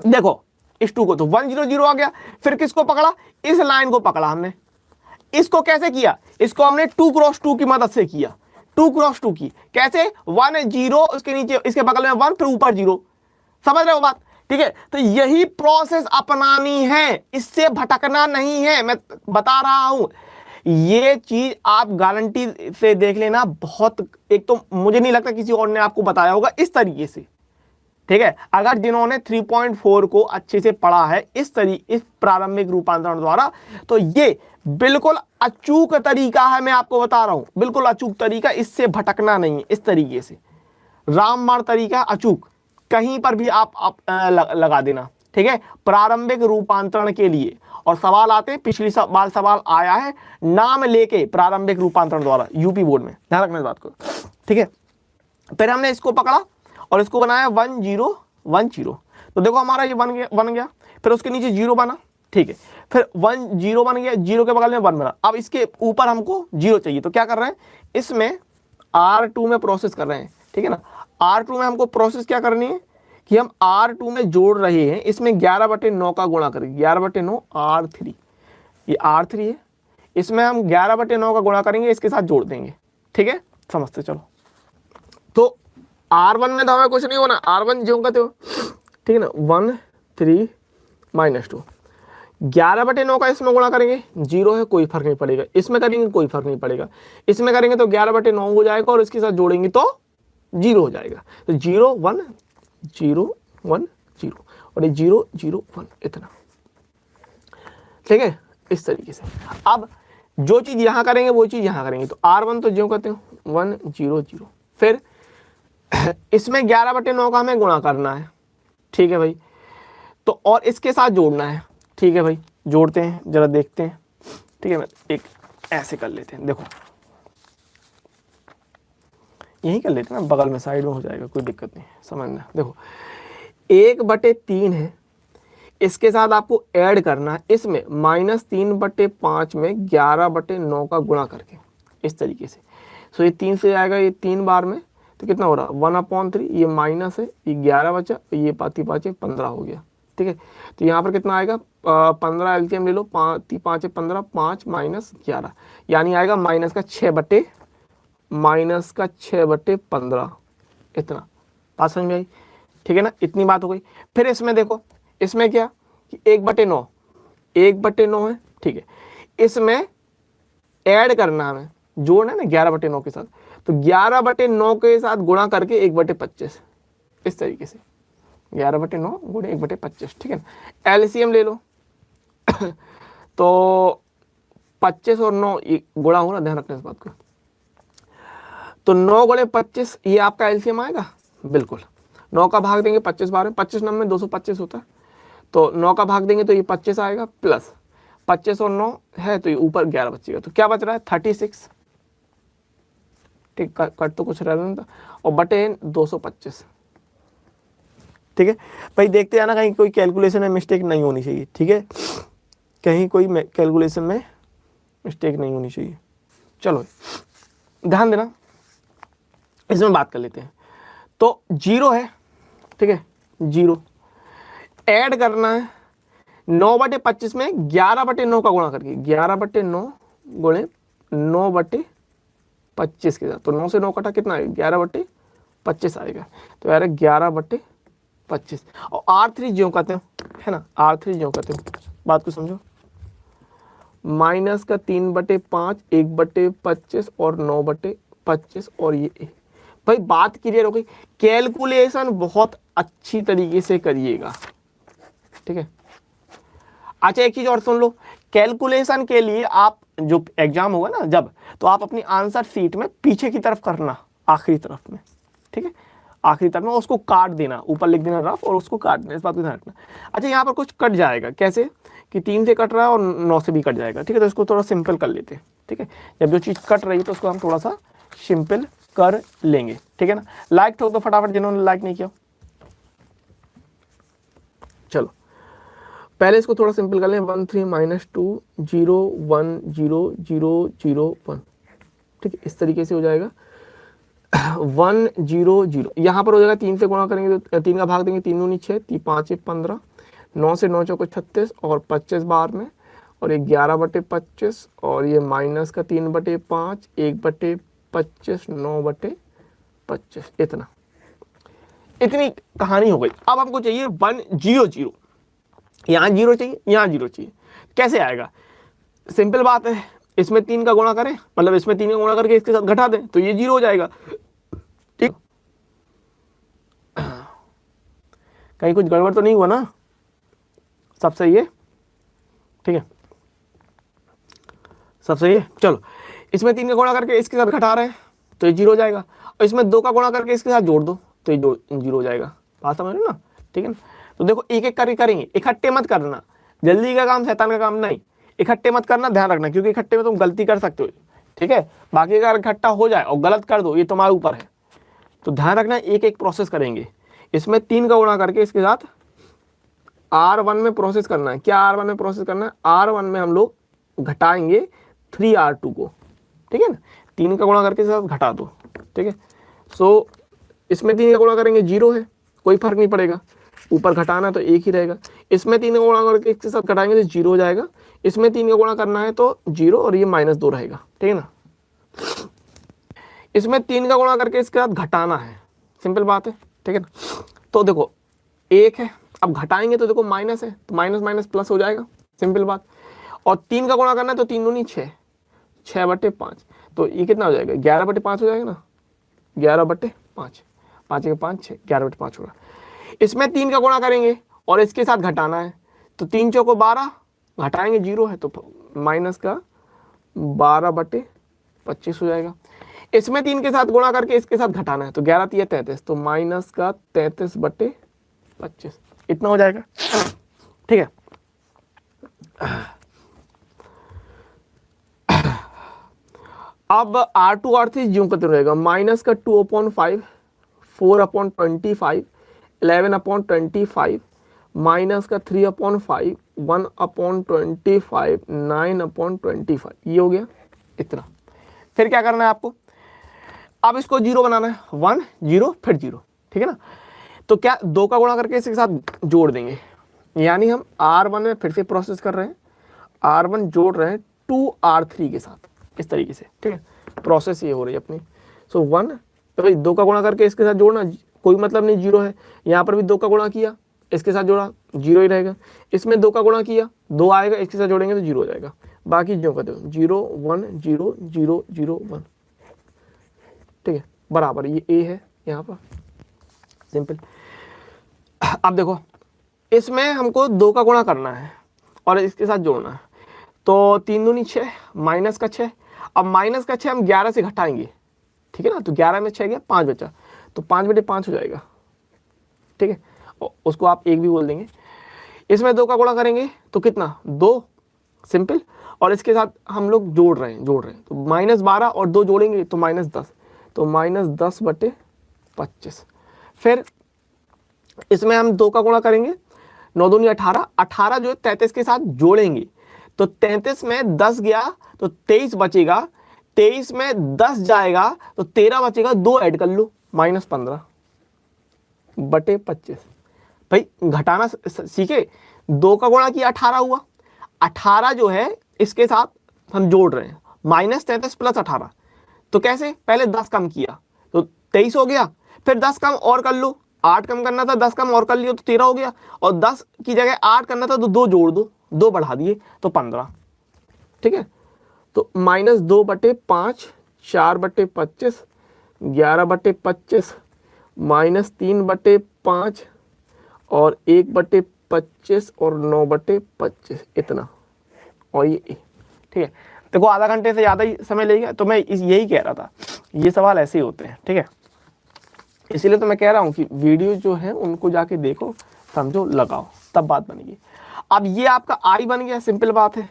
देखो इस 2 को, तो 1 0 0 आ गया। फिर किसको पकड़ा, इस लाइन को पकड़ा हमने। इसको कैसे किया, इसको हमने 2 क्रॉस 2 की मदद से किया, 2 क्रॉस 2 की, कैसे, 1 0, उसके नीचे इसके बगल में 1, फिर ऊपर 0, समझ रहे हो बात, ठीक है। तो यही प्रोसेस अपनानी है, इससे भटकना नहीं है, मैं बता रहा हूं। ये चीज आप गारंटी से देख लेना, बहुत, एक तो मुझे नहीं लगता किसी और ने आपको बताया होगा इस तरीके से, ठीक है। अगर जिन्होंने 3.4 को अच्छे से पढ़ा है इस प्रारंभिक रूपांतरण द्वारा, तो ये बिल्कुल अचूक तरीका है, मैं आपको बता रहा हूं, बिल्कुल अचूक तरीका, इससे भटकना नहीं है। इस तरीके से रामबाण तरीका अचूक, कहीं पर भी आप लगा देना, ठीक है, प्रारंभिक रूपांतरण के लिए। और सवाल आते हैं, पिछली बार सवाल आया है नाम लेके प्रारंभिक रूपांतरण द्वारा यूपी बोर्ड में, ध्यान रखना इस बात को, ठीक है। फिर हमने इसको पकड़ा और इसको बनाया 1 0 1 0, तो देखो हमारा ये बन गया, फिर उसके नीचे 0 बना, ठीक है, फिर 1 0 बन गया, 0 के बगल में 1 बना। अब इसके ऊपर हमको 0 चाहिए, तो क्या कर रहे हैं, इसमें R2 में प्रोसेस कर रहे हैं, ठीक है ना। R2 में हमको प्रोसेस क्या करनी है कि हम R2 में जोड़ रहे हैं, इसमें 11/9 का गुणा करेंगे, 11/9 R3, ये R3 है, इसमें हम 11/9 का गुणा करेंगे, इसके साथ जोड़ देंगे, ठीक है, समझते चलो। तो R1 में तो हमें कुछ नहीं होना, R1 जो कहते हो, ठीक है ना, 1 3 -2, 11/9 का इसमें गुणा करेंगे, 0 है, कोई फर्क नहीं पड़ेगा, इसमें करेंगे कोई फर्क नहीं पड़ेगा, इसमें करेंगे तो 11/9 हो जाएगा, और इसके साथ जोड़ेंगे तो 0 हो जाएगा। तो 0 1 0 1 0, और ये 0 0 1, इतना, ठीक है, इस तरीके से। अब जो चीज यहां करेंगे वो चीज यहां करेंगे, तो R1 तो जो कहते हो 1 0 0, फिर इसमें 11/9 का हमें गुणा करना है, ठीक है भाई, तो और इसके साथ जोड़ना है, ठीक है भाई, जोड़ते हैं, जरा देखते हैं, ठीक है। मैं एक ऐसे कर लेते हैं, देखो यही कर लेते हैं ना, बगल में साइड में हो जाएगा, कोई दिक्कत नहीं है, समझना। देखो 1/3 है, इसके साथ आपको ऐड करना है, इसमें -3/5 में 11/9 का गुणा करके, इस तरीके से। सो ये 3 से आएगा, ये 3 बार में, तो कितना हो रहा, 1/3, ये माइनस है, ये 11 बचा, ये 5 5 15 हो गया, ठीक है। तो यहाँ पर कितना आएगा, 15 एलसीएम ले लो, 5 5 15, 5 - 11, यानी आएगा -6/15, इतना। बात समझ में आई, ठीक है ना, इतनी बात हो गई। फिर इसमें देखो, इसमें क्या कि 1/9 है, ठीक है, इसमें ऐड करना हमें, जोड़ना है ना 11/9 के साथ, तो 11/9 के साथ गुणा करके 1/25, इस तरीके से 11/9 गुणे 1/25, ठीक है ना। एलसीएम ले लो तो 25 और 9 गुणा हो ना, ध्यान रखना इस बात को, तो 9 गुणे 25 ये आपका एलसीएम आएगा, बिल्कुल। 9 का भाग देंगे 25 बार में, 25 9 में 225 होता है, तो 9 का भाग देंगे तो ये 25 आएगा, प्लस 25 और 9 है, तो ये ऊपर 11 बचेगा, तो क्या बच रहा है 36, ठीक, कट तो कुछ रह था, और बटे 225, ठीक है भाई। देखते हैं ना, कहीं कोई कैलकुलेशन में मिस्टेक नहीं होनी चाहिए, ठीक है, कहीं कोई कैलकुलेशन में मिस्टेक नहीं होनी चाहिए। चलो ध्यान देना, इसमें बात कर लेते हैं। तो 0 है, ठीक है, 0 ऐड करना है 9/25 में 11/9 का गुणा करके, 11/9 गुणे 9/25 के साथ, तो 9 से 9 कटा कितना आएगा, 11/25 आएगा, तो यार 11/25। और R3 जो कहते हो, है ना, R3 जो कहते हो, बात को समझो, -3/5, 1/25 और 9/25, और ये भाई बात क्लियर हो गई। कैलकुलेशन बहुत अच्छी तरीके से करिएगा, ठीक है। अच्छा एक चीज और सुन लो, कैलकुलेशन के लिए आप जो एग्जाम होगा ना जब, तो आप अपनी आंसर शीट में पीछे की तरफ करना, आखिरी तरफ में, ठीक है, आखिरी तरफ में, उसको काट देना, ऊपर लिख देना रफ और उसको काट देना, इस बात को ध्यान रखना। अच्छा यहाँ पर कुछ कट जाएगा, कैसे कि 3 से कट रहा है और 9 से भी कट जाएगा, ठीक है, तो इसको थोड़ा सिंपल कर लेते हैं, ठीक है। जब जो चीज़ कट रही है तो उसको हम थोड़ा सा सिंपल कर लेंगे, ठीक है ना। लाइक ठोक दो फटाफट जिन्होंने लाइक नहीं किया। चलो पहले इसको थोड़ा सिंपल कर लें, 1 3 -2 0 1 0 0 0 1, ठीक है, इस तरीके से हो जाएगा। 1 0 0 यहाँ पर हो जाएगा, 3 से गुणा करेंगे तो 3 का भाग देंगे, 3 दूनी 6, 5 15, 9 से 9 चौको 36 और 25 बार में, और ये 11/25 और ये माइनस का 3/5, 1/25, 9/25, इतनी कहानी हो गई। अब हमको चाहिए 1 0 0, यहाँ 0 चाहिए, यहाँ 0 चाहिए, कैसे आएगा? सिंपल बात है, इसमें 3 का गुणा करें, मतलब इसमें 3 का गुणा करके इसके साथ घटा दें तो ये 0 हो जाएगा, ठीक। कहीं कुछ गड़बड़ तो नहीं हुआ ना? सब सही है, ठीक है, सब सही है। चलो इसमें 3 का गुणा करके इसके साथ घटा रहे हैं तो ये 0 हो जाएगा, और इसमें 2 का गुणा करके इसके साथ जोड़ दो तो ये 0 हो जाएगा। बात समझ लो ना, ठीक है ना। तो देखो एक एक करके करेंगे, इकट्ठे मत करना, जल्दी का काम शैतान का काम नहीं, इकट्ठे मत करना, ध्यान रखना, क्योंकि इकट्ठे में तुम गलती कर सकते हो, ठीक है। बाकी अगर इकट्ठा हो जाए और गलत कर दो ये तुम्हारे ऊपर है, तो ध्यान रखना एक एक प्रोसेस करेंगे। इसमें 3 का गुणा करके इसके साथ R1 में प्रोसेस करना है। क्या R1 में प्रोसेस करना है? R1 में हम लोग घटाएंगे 3R2 को, ठीक है ना। 3 का गुणा करके इसके साथ घटा दो, ठीक है। सो इसमें 3 का गुणा करेंगे 0 है, कोई फर्क नहीं पड़ेगा, ऊपर घटाना तो एक ही रहेगा। इसमें 3 का गुणा करके इसके साथ घटाएंगे तो 0 हो जाएगा, इसमें 3 का गुणा करना है तो 0 और ये -2 रहेगा, ठीक है ना। इसमें 3 का गुणा करके इसके साथ घटाना है, सिंपल बात है, ठीक है ना। तो देखो 1 है, अब घटाएंगे तो देखो माइनस है, तो माइनस माइनस प्लस हो जाएगा, सिंपल बात। और 3 का गुणा करना है तो 3 दूनी 6, 6/5, तो ये कितना हो जाएगा? 11/5 हो जाएगा ना, 11/5, 5 के 5 6, 11/5 होगा। इसमें 3 का गुणा करेंगे और इसके साथ घटाना है तो 3 चौको 12, घटाएंगे 0 है तो माइनस का 12/25 हो जाएगा। इसमें 3 के साथ गुणा करके इसके साथ घटाना है तो 11 3 33, तो माइनस का 33/25, इतना हो जाएगा, ठीक है। अब R2 R3 ज्यों करते रहेगा, माइनस का 2/5, 4/25, 11/25, माइनस का 3/5, 1/25, 9/25, ये हो गया इतना। फिर क्या करना है आपको? अब इसको 0 बनाना है, 1 0 फिर 0, ठीक है ना। तो क्या 2 का गुणा करके इसके साथ जोड़ देंगे, यानी हम R1 में फिर से प्रोसेस कर रहे हैं, R1 जोड़ रहे हैं 2R3 के साथ, इस तरीके से, ठीक है। प्रोसेस ये हो रही है अपनी। सो 1, तो भाई 2 का गुणा करके इसके साथ जोड़ना, कोई मतलब नहीं, 0 है। यहाँ पर भी 2 का गुणा किया, इसके साथ जोड़ा, 0 ही रहेगा। इसमें 2 का गुणा किया, 2 आएगा, इसके साथ जोड़ेंगे तो 0 हो जाएगा। बाकी जो कहते हो 0 1 0 0 0 1, ठीक है, बराबर ये A है यहाँ पर, सिंपल। अब देखो इसमें हमको 2 का गुणा करना है और इसके साथ जोड़ना है, तो 3 दूनी 6, माइनस का 6, अब माइनस का 6 हम 11 से घटाएंगे, ठीक है ना, तो 11 में 6 गया, 5 बचा, तो 5/5 हो जाएगा, ठीक है। और उसको आप 1 भी बोल देंगे। इसमें 2 का गुणा करेंगे तो कितना? 2, सिंपल। और इसके साथ हम लोग जोड़ रहे हैं, तो -12 और 2 जोड़ेंगे तो -10, तो -10/25। फिर इसमें हम 2 का गुणा करेंगे, 9 दूनी 18, 18 जो है 33 के साथ जोड़ेंगे तो 33 में 10 गया तो 23 बचेगा, 23 में 10 जाएगा तो 13 बचेगा, 2 ऐड कर लो, -15/25। भाई घटाना सीखे, 2 का गुणा किया 18 हुआ, 18 जो है इसके साथ हम जोड़ रहे हैं, -33 + 18, तो कैसे? पहले 10 कम किया तो 23 हो गया, फिर 10 कम और कर लो, 8 कम करना था, 10 कम और कर लियो तो 13 हो गया, और 10 की जगह 8 करना था तो 2 जोड़ दो, 2 बढ़ा दिए तो 15, ठीक है। तो -2/5, 4/25, 11/25 माइनस 3/5 और 1/25 और 9/25 इतना, और ये ठीक है। देखो आधा घंटे से ज़्यादा ही समय लगेगा, तो मैं यही कह रहा था, ये सवाल ऐसे ही होते हैं, ठीक है। इसीलिए तो मैं कह रहा हूँ कि वीडियो जो है उनको जाके देखो, समझो, लगाओ, तब बात बनेगी। अब ये आपका आई बन गया, सिंपल बात है।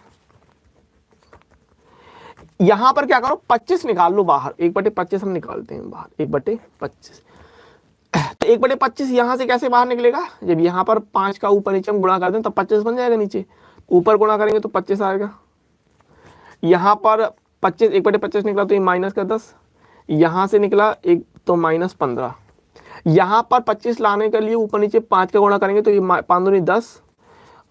यहां पर क्या करो, 25 निकाल लो बाहर, 1/25 हम निकालते हैं बाहर, 1/25। तो 1/25 यहां से कैसे बाहर निकलेगा, जब यहां पर 5 का ऊपर नीचे हम गुणा कर दें तब 25 बन जाएगा, नीचे ऊपर गुणा करेंगे तो 25 आएगा। यहां पर 25, 1/25 निकला तो ये माइनस का 10, यहां से निकला एक तो -15। यहां पर 25 लाने के लिए ऊपर नीचे 5 का गुणा करेंगे तो ये 5 दूनी 10,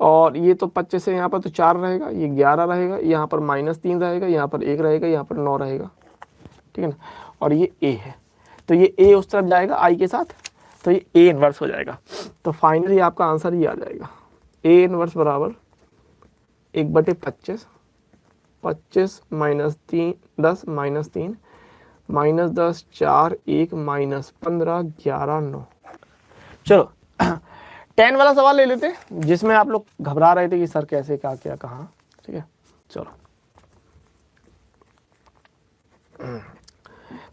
और ये तो 25 है, यहाँ पर तो 4 रहेगा, ये 11 रहेगा, यहाँ पर -3 रहेगा, यहाँ पर 1 रहेगा, यहाँ पर 9 रहेगा, ठीक है ना। और ये ए है, तो ये ए उस तरफ जाएगा आई के साथ, तो ये ए इनवर्स हो जाएगा। तो फाइनली आपका आंसर ये आ जाएगा, ए इनवर्स बराबर 1/25, 25 -3 10 -3 -10 4 1 -15 11 9। चलो 10 वाला सवाल ले लेते हैं, जिसमें आप लोग घबरा रहे थे कि सर कैसे, क्या क्या कहाँ, ठीक है। चलो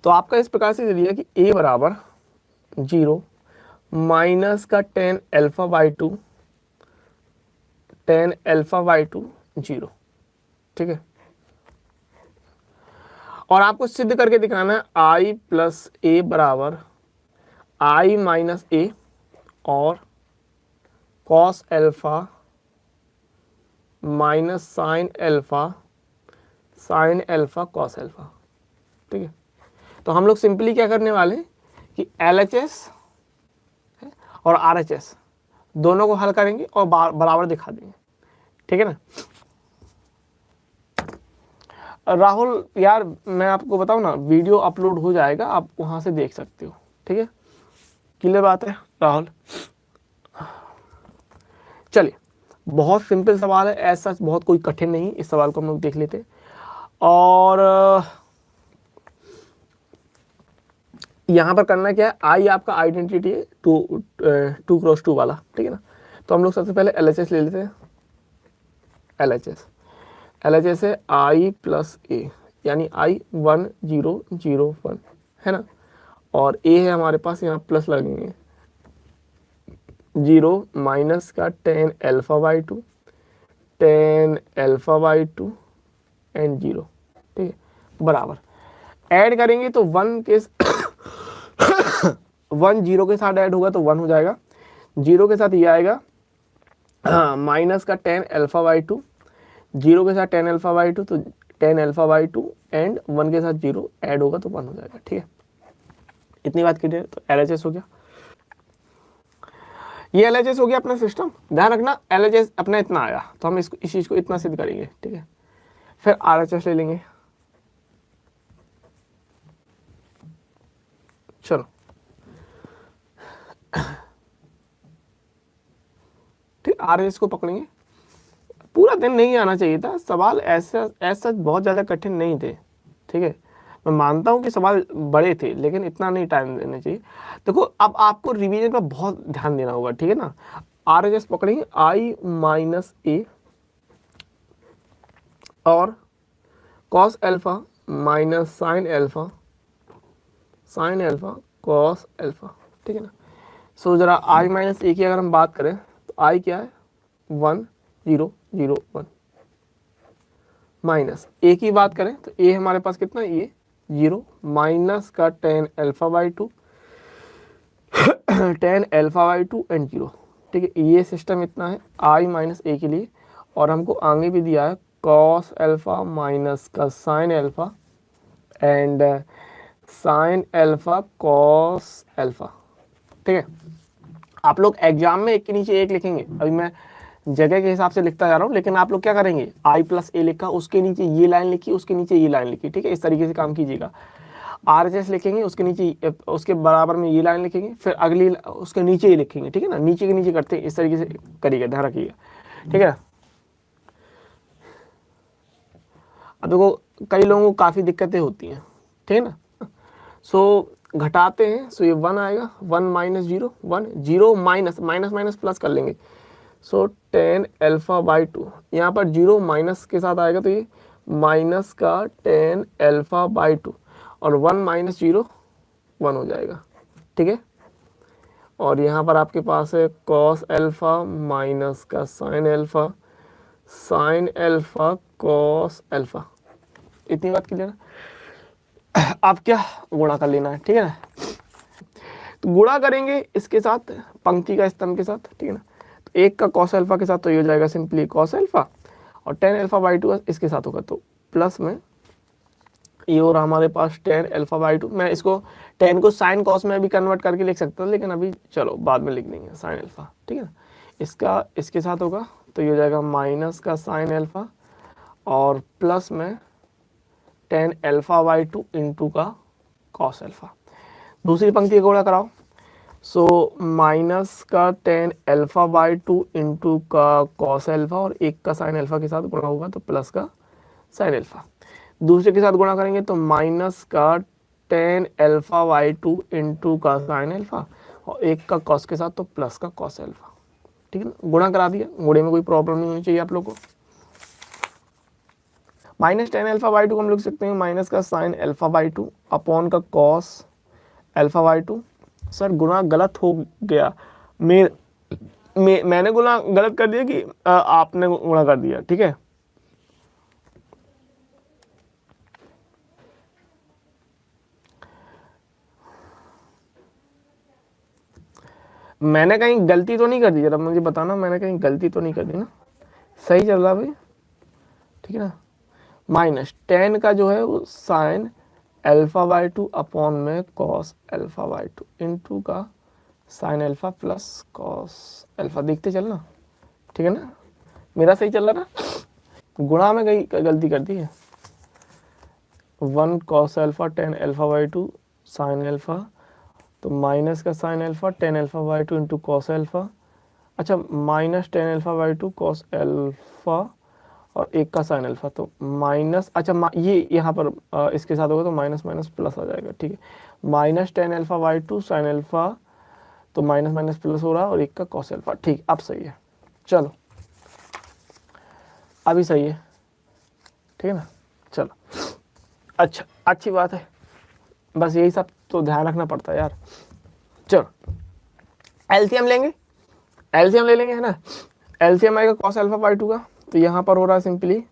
तो आपका इस प्रकार से दे दिया कि a बराबर 0 माइनस का tan α/2 tan α/2 0, ठीक है। और आपको सिद्ध करके दिखाना है i + a बराबर i - a और cos alpha minus sin alpha cos alpha, ठीक है। तो हम लोग सिंपली क्या करने वाले हैं कि LHS और RHS दोनों को हल करेंगे और बराबर दिखा देंगे, ठीक है ना। राहुल यार मैं आपको बताऊं ना, वीडियो अपलोड हो जाएगा, आप वहां से देख सकते हो, ठीक है। क्लियर बात है राहुल। चलिए बहुत सिंपल सवाल है, ऐसा बहुत कोई कठिन नहीं, इस सवाल को हम लोग देख लेते हैं। और यहाँ पर करना क्या है, आई आपका आइडेंटिटी है 2 क्रॉस 2 वाला, ठीक है ना। तो हम लोग सबसे पहले LHS ले लेते हैं। LHS है i + a, यानी i 1 0 0 1 है ना, और a है हमारे पास, यहाँ प्लस लगेंगे 0 माइनस का tan α/2 tan α/2 एंड 0, ठीक है, बराबर ऐड करेंगे तो 1 के 1 0 के साथ ऐड होगा तो 1 हो जाएगा, 0 के साथ ये आएगा माइनस का tan α/2, 0 के साथ tan α/2 तो tan α/2 एंड 1 के साथ 0 ऐड होगा तो 1 हो जाएगा, ठीक है। इतनी बात क्लियर। तो LHS हो गया, ये LHS हो गया अपना सिस्टम। ध्यान रखना LHS अपना इतना आया तो हम इसको, इस चीज को इतना सिद्ध करेंगे, ठीक है। फिर RHS ले लेंगे। चलो ठीक, RHS को पकड़ेंगे। पूरा दिन नहीं आना चाहिए था सवाल, ऐसा बहुत ज़्यादा कठिन नहीं थे, ठीक है। मैं मानता हूँ कि सवाल बड़े थे लेकिन इतना नहीं टाइम देना चाहिए। देखो अब आपको रिवीजन पर बहुत ध्यान देना होगा, ठीक है ना। RHS पकड़ेंगे i - a और cos alpha minus sin alpha cos alpha, ठीक है ना। सो जरा i - a की अगर हम बात करें तो i क्या है 1 0 0 1, माइनस a की बात करें तो a हमारे पास कितना है, ये 0 माइनस का tan α/2 tan α/2 एंड 0, ठीक है। ये सिस्टम इतना है i - a के लिए, और हमको आगे भी दिया है cos अल्फा माइनस का sin alpha and sin alpha cos alpha, ठीक है। आप लोग एग्जाम में एक के नीचे एक लिखेंगे, अभी मैं जगह के हिसाब से लिखता जा रहा हूँ, लेकिन आप लोग क्या करेंगे i + a लिखा, उसके नीचे ये लाइन लिखी, उसके नीचे ये लाइन लिखी, ठीक है। इस तरीके से काम कीजिएगा। RHS लिखेंगे, उसके नीचे उसके बराबर में ये लाइन लिखेंगे, फिर अगली उसके नीचे ही लिखेंगे, ठीक है ना। नीचे के नीचे करते हैं, इस तरीके से करिएगा, ध्यान रखिएगा, ठीक है। अब देखो कई लोगों को काफ़ी दिक्कतें होती हैं, ठीक है ना। सो घटाते हैं, सो ये 1 आएगा, 1 minus 0 1 0 minus minus minus plus कर लेंगे, सो tan अल्फा बाई 2, यहाँ पर 0 माइनस के साथ आएगा तो ये माइनस का tan अल्फा बाई 2 और 1 माइनस 0 1 हो जाएगा, ठीक है। और यहाँ पर आपके पास है cos अल्फा माइनस का sin अल्फा cos अल्फा। इतनी बात क्लियर है। आप क्या गुणा कर लेना है, ठीक है ना। तो गुणा करेंगे इसके साथ, पंक्ति का स्तंभ के साथ, ठीक है ना। तो एक का cos अल्फा के साथ तो ये हो जाएगा सिंपली cos अल्फा, और tan अल्फा बाई 2 इसके साथ होगा, तो प्लस में ये और हमारे पास tan अल्फा बाई 2। मैं इसको tan को sin cos में भी कन्वर्ट करके लिख सकता था, लेकिन अभी चलो बाद में लिख देंगे sin अल्फा, ठीक है ना। इसका इसके साथ होगा तो ये हो जाएगा माइनस का sin अल्फा और प्लस में tan अल्फा बाई 2 इंटू का cos अल्फा। दूसरी पंक्ति का गुणा कराओ, सो माइनस का tan अल्फा बाई 2 इंटू का cos अल्फा और एक का sin अल्फा के साथ गुणा होगा तो प्लस का sin अल्फा। दूसरे के साथ गुणा करेंगे तो माइनस का tan अल्फा बाई 2 इंटू का sin अल्फा और एक का cos के साथ तो प्लस का cos अल्फा, ठीक है ना। गुणा करा दिया, गुणे में कोई प्रॉब्लम नहीं होनी चाहिए आप लोग को। माइनस tan अल्फा बाई 2 हम लिख सकते हैं माइनस का sin अल्फा बाई 2 अपॉन का cos अल्फा बाई 2। सर गुणा गलत हो गया, मैंने गुणा गलत कर दिया कि आपने गुणा कर दिया, ठीक है। मैंने कहीं गलती तो नहीं कर दी, जरा मुझे बताना, मैंने कहीं गलती तो नहीं कर दी ना, सही चल रहा भाई, ठीक है ना। माइनस tan का जो है वो sin अल्फा बाई 2 अपॉन में cos अल्फा बाई 2 इंटू का sin alpha plus cos alpha. देखते चलना, ठीक है ना, मेरा सही चल रहा ना। गुणा में कहीं गलती कर दी है, 1 cos alpha tan alpha by 2 sin alpha तो माइनस का sin alpha tan alpha by 2 into cos alpha, अच्छा minus tan alpha by 2 cos alpha और एक का sin अल्फा तो माइनस, अच्छा ये यहाँ पर इसके साथ होगा तो माइनस माइनस प्लस आ जाएगा, ठीक है। Minus tan alpha by 2 sin alpha तो माइनस माइनस प्लस हो रहा है और एक का cos अल्फा, ठीक, अब सही है। चलो अभी सही है, ठीक है ना। चलो अच्छा, अच्छी बात है, बस यही सब तो ध्यान रखना पड़ता है यार। चलो एलसीएम लेंगे, एलसीएम ले लेंगे, है ना। एलसीएम आएगा cos अल्फा बाई 2 का, तो यहाँ पर हो रहा है simply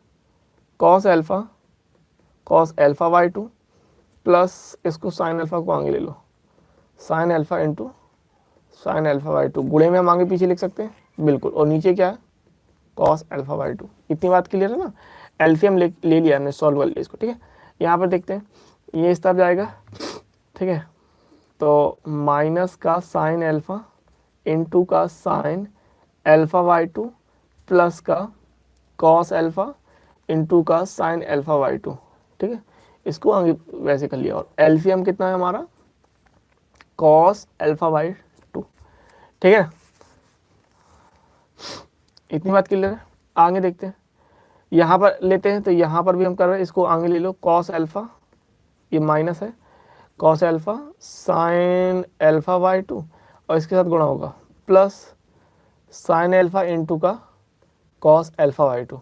cos alpha by 2 plus इसको sin अल्फा को आगे ले लो, sin alpha into sin alpha by 2, गुणे में हम आगे पीछे लिख सकते हैं बिल्कुल, और नीचे क्या है cos अल्फा बाई 2। इतनी बात क्लियर है ना। एलसीएम ले लिया हमने, सॉल्व कर लिया इसको, ठीक है। यहाँ पर देखते हैं ये इस तरफ जाएगा, ठीक है, तो माइनस का sin अल्फा इंटू का sin अल्फा बाई 2 प्लस का cos अल्फा इंटू का sin अल्फा बाई 2, ठीक है। इसको आगे वैसे कर लिया, और एलसीएम कितना है हमारा cos अल्फा बाई 2, ठीक है। इतनी बात क्लियर है। आगे देखते हैं, यहाँ पर लेते हैं तो यहाँ पर भी हम कर रहे हैं, इसको आगे ले लो cos अल्फा, ये माइनस है cos alpha sin alpha by 2 और इसके साथ गुणा होगा प्लस sin अल्फा इंटू का cos अल्फा बाई 2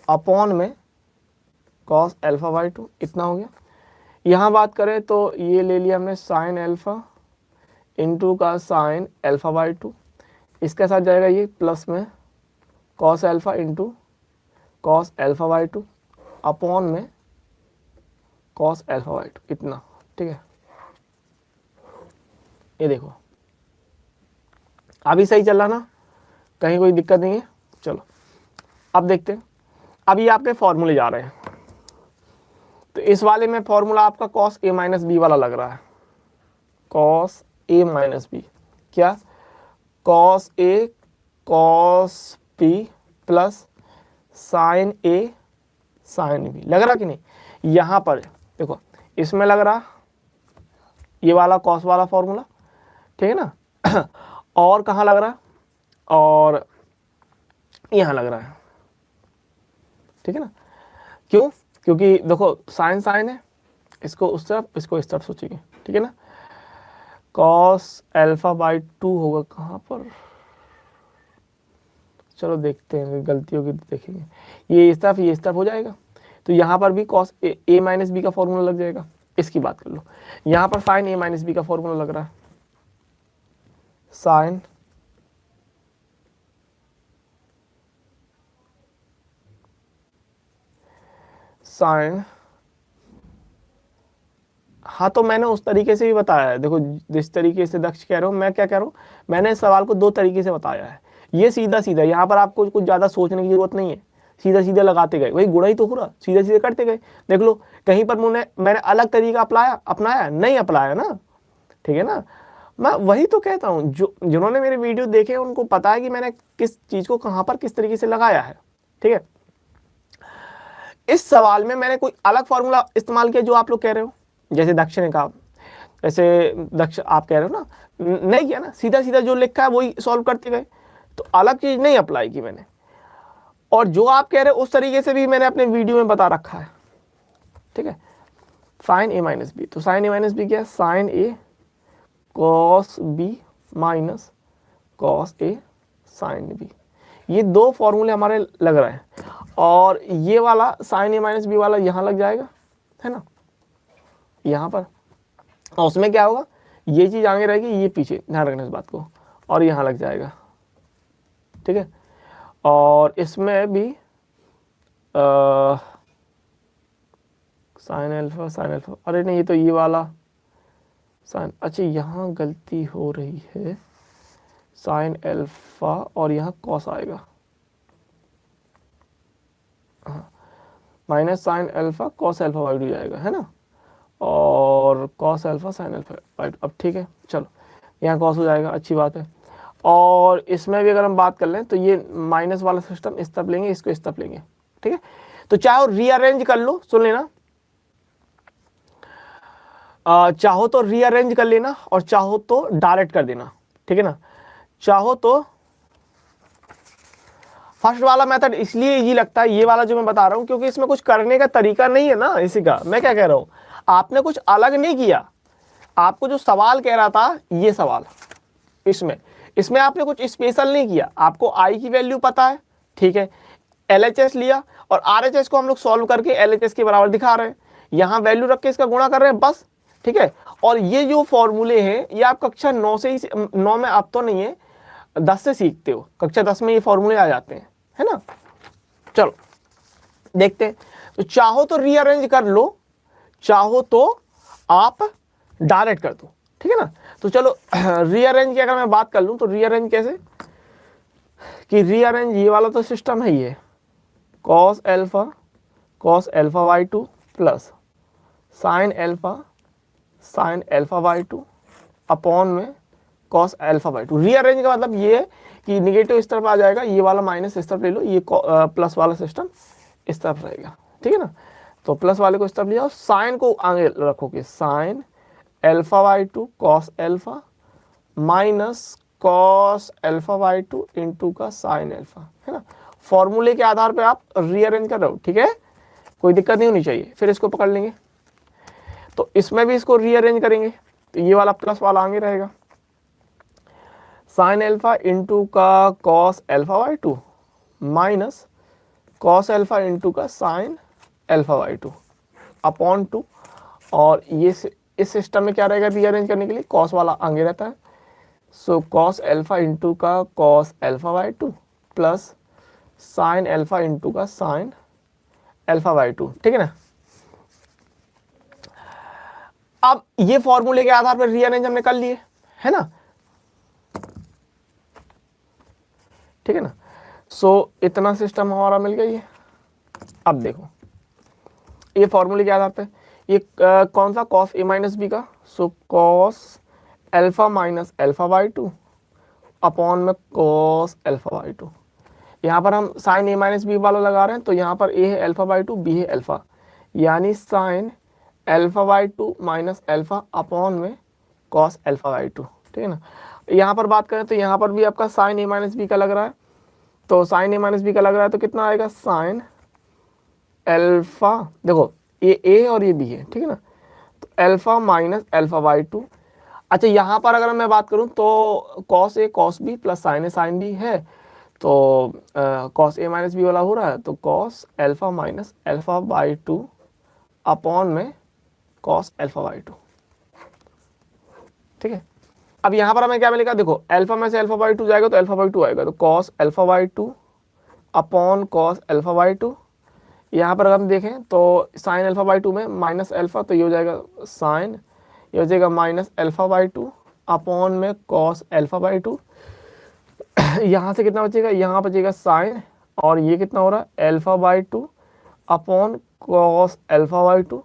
अपॉन में cos अल्फा बाई 2, इतना हो गया। यहाँ बात करें तो ये ले लिया हमने sin अल्फा इंटू का sin अल्फा बाई 2, इसके साथ जाएगा ये प्लस में cos alpha into cos alpha by 2 upon में cos अल्फा बाई 2, इतना, ठीक है। ये देखो अभी सही चल रहा ना, कहीं कोई दिक्कत नहीं है। चलो अब देखते हैं, अभी आपके फॉर्मूले जा रहे हैं, तो इस वाले में फॉर्मूला आपका cos a माइनस बी वाला लग रहा है, cos a माइनस बी, क्या cos a cos b plus sin a sin b, लग रहा कि नहीं। यहाँ पर देखो इसमें लग रहा ये वाला cos वाला फॉर्मूला, ठीक है ना। और कहाँ लग रहा है, और यहाँ लग रहा है, ठीक है ना। क्यों, क्योंकि देखो साइन साइन है इसको उस तरफ, इसको इस तरफ सोचेंगे, ठीक है ना। कॉस अल्फा बाई 2 होगा कहाँ पर, चलो देखते हैं, गलती होगी तो देखेंगे। ये इस तरफ, ये इस तरफ हो जाएगा, तो यहाँ पर भी कॉस ए माइनस बी का फॉर्मूला लग जाएगा। इसकी बात कर लो, यहाँ पर साइन ए माइनस बी का फॉर्मूला लग रहा है, साइन साइन हाँ, तो मैंने उस तरीके से भी बताया है। देखो जिस तरीके से दक्ष कह रहे हो, मैं क्या कह रहा हूँ, मैंने इस सवाल को 2 तरीके से बताया है। ये सीधा सीधा, यहाँ पर आपको कुछ ज़्यादा सोचने की जरूरत नहीं है, सीधा सीधा लगाते गए, वही गुणा ही तो हो रहा, सीधा सीधा करते गए। देख लो कहीं पर मैंने अलग तरीका अपनाया नहीं, अपनाया ना, ठीक है ना। मैं वही तो कहता हूँ, जिन्होंने मेरे वीडियो देखे उनको पता है कि मैंने किस चीज़ को कहाँ पर किस तरीके से लगाया है, ठीक है। इस सवाल में मैंने कोई अलग फॉर्मूला इस्तेमाल किया जो आप लोग कह रहे हो, जैसे दक्ष ने कहा, ऐसे दक्ष आप कह रहे हो ना, नहीं किया ना, सीधा सीधा जो लिखा है वही सॉल्व करते गए, तो अलग चीज नहीं अप्लाई की मैंने। और जो आप कह रहे हो उस तरीके से भी मैंने अपने वीडियो में बता रखा है, ठीक है। साइन ए माइनस बी, तो साइन ए माइनस बी क्या है, sign A cos B minus cos A sine B. ये 2 फॉर्मूले हमारे लग रहे हैं, और ये वाला साइन ए माइनस बी वाला यहाँ लग जाएगा, है ना, यहाँ पर। और उसमें क्या होगा, ये चीज़ आगे रहेगी, ये पीछे, ध्यान रखना इस बात को, और यहाँ लग जाएगा, ठीक है। और इसमें भी साइन अल्फा, अरे नहीं, ये तो ये वाला साइन, अच्छा यहाँ गलती हो रही है, साइन अल्फा और यहाँ कॉस आएगा, हाँ, minus sine alpha cos alpha by 2 जाएगा, है ना, और cos alpha sine alpha by 2। अब ठीक है, चलो यहाँ कॉस हो जाएगा, अच्छी बात है। और इसमें भी अगर हम बात कर लें तो ये माइनस वाला सिस्टम इस तरफ लेंगे, इसको इस तरफ लेंगे, ठीक है। तो चाहो रीअरेंज कर लो, सुन लेना, चाहो तो रीअरेंज कर लेना और चाहो तो डायरेक्ट कर देना, ठीक है ना। चाहो तो फर्स्ट वाला मेथड इसलिए इजी लगता है, ये वाला जो मैं बता रहा हूं, क्योंकि इसमें कुछ करने का तरीका नहीं है ना इसी का। मैं क्या कह रहा हूं, आपने कुछ अलग नहीं किया, आपको जो सवाल कह रहा था ये सवाल, इसमें आपने कुछ स्पेशल नहीं किया, आपको आई की वैल्यू पता है, ठीक है, LHS लिया और RHS को हम लोग सॉल्व करके LHS के बराबर दिखा रहे हैं, यहाँ वैल्यू रख के इसका गुणा कर रहे हैं बस, ठीक है। और ये जो फॉर्मूले हैं ये आप कक्षा 9 से ही, 9 में अब तो नहीं है, 10 से सीखते हो, कक्षा 10 में ये फॉर्मूले आ जाते हैं, है ना। चलो देखते हैं, तो चाहो तो रीअरेंज कर लो, चाहो तो आप डायरेक्ट कर दो, ठीक है ना। तो चलो रीअरेंज की अगर मैं बात कर लूं तो रीअरेंज कैसे, कि रीअरेंज ये वाला तो सिस्टम है, ये cos alpha by 2 plus sine alpha by 2 upon में कॉस अल्फा बाई 2। रीअरेंज का मतलब ये है कि निगेटिव इस तरफ आ जाएगा, ये वाला माइनस इस तरफ ले लो, ये प्लस वाला सिस्टम इस तरफ रहेगा, ठीक है ना। तो प्लस वाले को इस तरफ लिया और साइन को आगे रखोगे, sine alpha by 2 cos alpha minus cos alpha by 2 into का साइन अल्फा, है ना। फॉर्मूले के आधार पे आप रीअरेंज कर रहे हो, ठीक है, कोई दिक्कत नहीं होनी चाहिए। फिर इसको पकड़ लेंगे, तो इसमें भी इसको रीअरेंज करेंगे, तो ये वाला प्लस वाला आगे रहेगा, साइन अल्फा इंटू का cos alpha by 2 minus cos alpha into का साइन अल्फा बाई 2 अपॉन 2। और ये इस सिस्टम में क्या रहेगा रीअरेंज करने के लिए, कॉस वाला आगे रहता है, सो कॉस अल्फा इंटू का cos alpha by 2 plus sine alpha into का साइन अल्फा बाई 2, ठीक है ना। अब ये फॉर्मूले के आधार पर रीअरेंज हमने कर लिए, है ना, ठीक है ना। सो इतना सिस्टम हमारा मिल गया। ये अब देखो ये फॉर्मूले के आधार पे ये कौन सा, कॉस ए माइनस बी का, so cos alpha minus alpha by 2 upon में कॉस अल्फा बाई 2। यहाँ पर हम साइन ए माइनस बी वाला लगा रहे हैं, तो यहाँ पर ए है अल्फा बाई 2, बी है अल्फा, यानी sine alpha by 2 minus alpha upon में कॉस अल्फा बाई 2, ठीक है ना। यहाँ पर बात करें तो यहाँ पर भी आपका साइन ए माइनस बी का लग रहा है, तो साइन ए माइनस बी का लग रहा है तो कितना आएगा, साइन अल्फा, देखो ये ए और ये बी है, ठीक है ना, तो alpha minus alpha by two. अच्छा यहाँ पर अगर मैं बात करूँ तो cos A cos B plus sine B है, तो कॉस ए माइनस बी वाला हो रहा है, तो cos alpha minus alpha by two upon में कॉस अल्फा बाई टू। ठीक है, अब यहाँ पर हमें क्या मिलेगा, देखो अल्फा में से अल्फा बाई टू जाएगा तो अल्फा बाई टू आएगा, तो cos alpha by two upon cos alpha by to. यहाँ पर अगर हम देखें तो साइन अल्फा बाई टू में माइनस अल्फा, तो ये हो जाएगा साइन, ये हो जाएगा minus alpha by two upon में कॉस अल्फा बाई टू। यहाँ से कितना बचेगा, यहाँ बचेगा साइन, और ये कितना हो रहा है alpha by two upon cos alpha by to.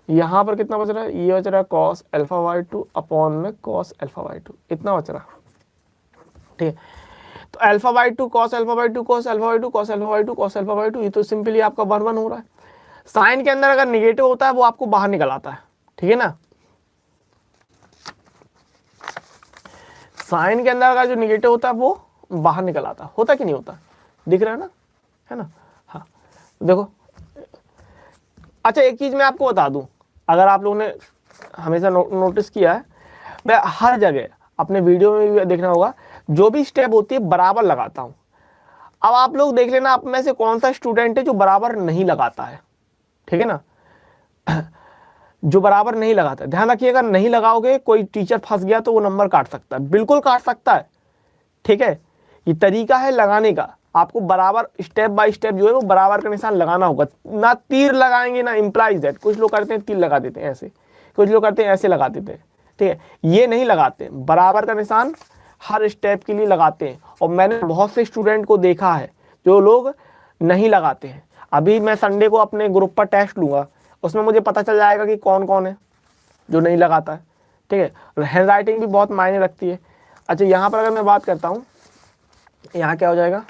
यहाँ पर कितना बच रहा है, ये बच रहा है cos alpha by two upon में कॉस अल्फा बाई टू, इतना बच रहा है। ठीक है, तो alpha by to cos alpha by to cos alpha by to cos alpha by to cos alpha by to, ये तो सिंपली आपका 1 1 हो रहा है। साइन के अंदर अगर निगेटिव होता है वो आपको बाहर निकल आता है, ठीक है ना। साइन के अंदर अगर जो निगेटिव होता है वो बाहर निकल आता है, होता कि नहीं होता, दिख रहा है ना। हाँ देखो, अच्छा एक चीज मैं आपको बता दूं, अगर आप लोगों ने हमेशा नोटिस किया है, मैं हर जगह अपने वीडियो में भी देखना होगा, जो भी स्टेप होती है बराबर लगाता हूं। अब आप लोग देख लेना आप में से कौन सा स्टूडेंट है जो बराबर नहीं लगाता है, ठीक है ना। जो बराबर नहीं लगाता, ध्यान रखिएगा, नहीं लगाओगे कोई टीचर फंस गया तो वो नंबर काट सकता है, बिल्कुल काट सकता है। ठीक है, ये तरीका है लगाने का, आपको बराबर स्टेप बाय स्टेप जो है वो बराबर का निशान लगाना होगा। ना तीर लगाएंगे ना इम्प्लाइज दैट, कुछ लोग करते हैं तीर लगा देते हैं ऐसे, कुछ लोग करते हैं ऐसे लगा देते हैं। ठीक है, ये नहीं लगाते, बराबर का निशान हर स्टेप के लिए लगाते हैं। और मैंने बहुत से स्टूडेंट को देखा है जो लोग नहीं लगाते हैं। अभी मैं संडे को अपने ग्रुप पर टेस्ट लूंगा, उसमें मुझे पता चल जाएगा कि कौन कौन है जो नहीं लगाता है। ठीक है, हैंड राइटिंग भी बहुत मायने रखती है। अच्छा यहाँ पर अगर मैं बात करता हूँ, यहाँ क्या हो जाएगा,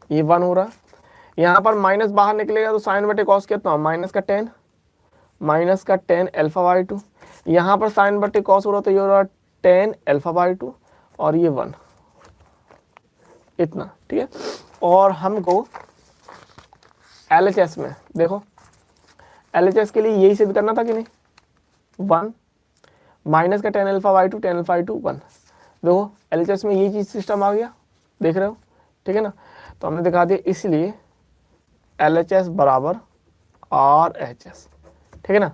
ये 1 हो रहा है, यहाँ पर माइनस बाहर निकलेगा तो साइन बटे कॉस कितना, माइनस का 10 अल्फा बाई टू। यहाँ पर साइन बटे कॉस हो रहा तो ये हो रहा 10 अल्फा बाई टू और ये 1, इतना। ठीक है, और हमको LHS में देखो, LHS के लिए यही सिद्ध करना था कि नहीं, 1 माइनस का 10 alpha by to 10 alpha by to 1। देखो LHS में ये चीज सिस्टम आ गया, देख रहे हो, ठीक है ना। तो हमने दिखा दिया, इसलिए LHS बराबर RHS, ठीक है ना।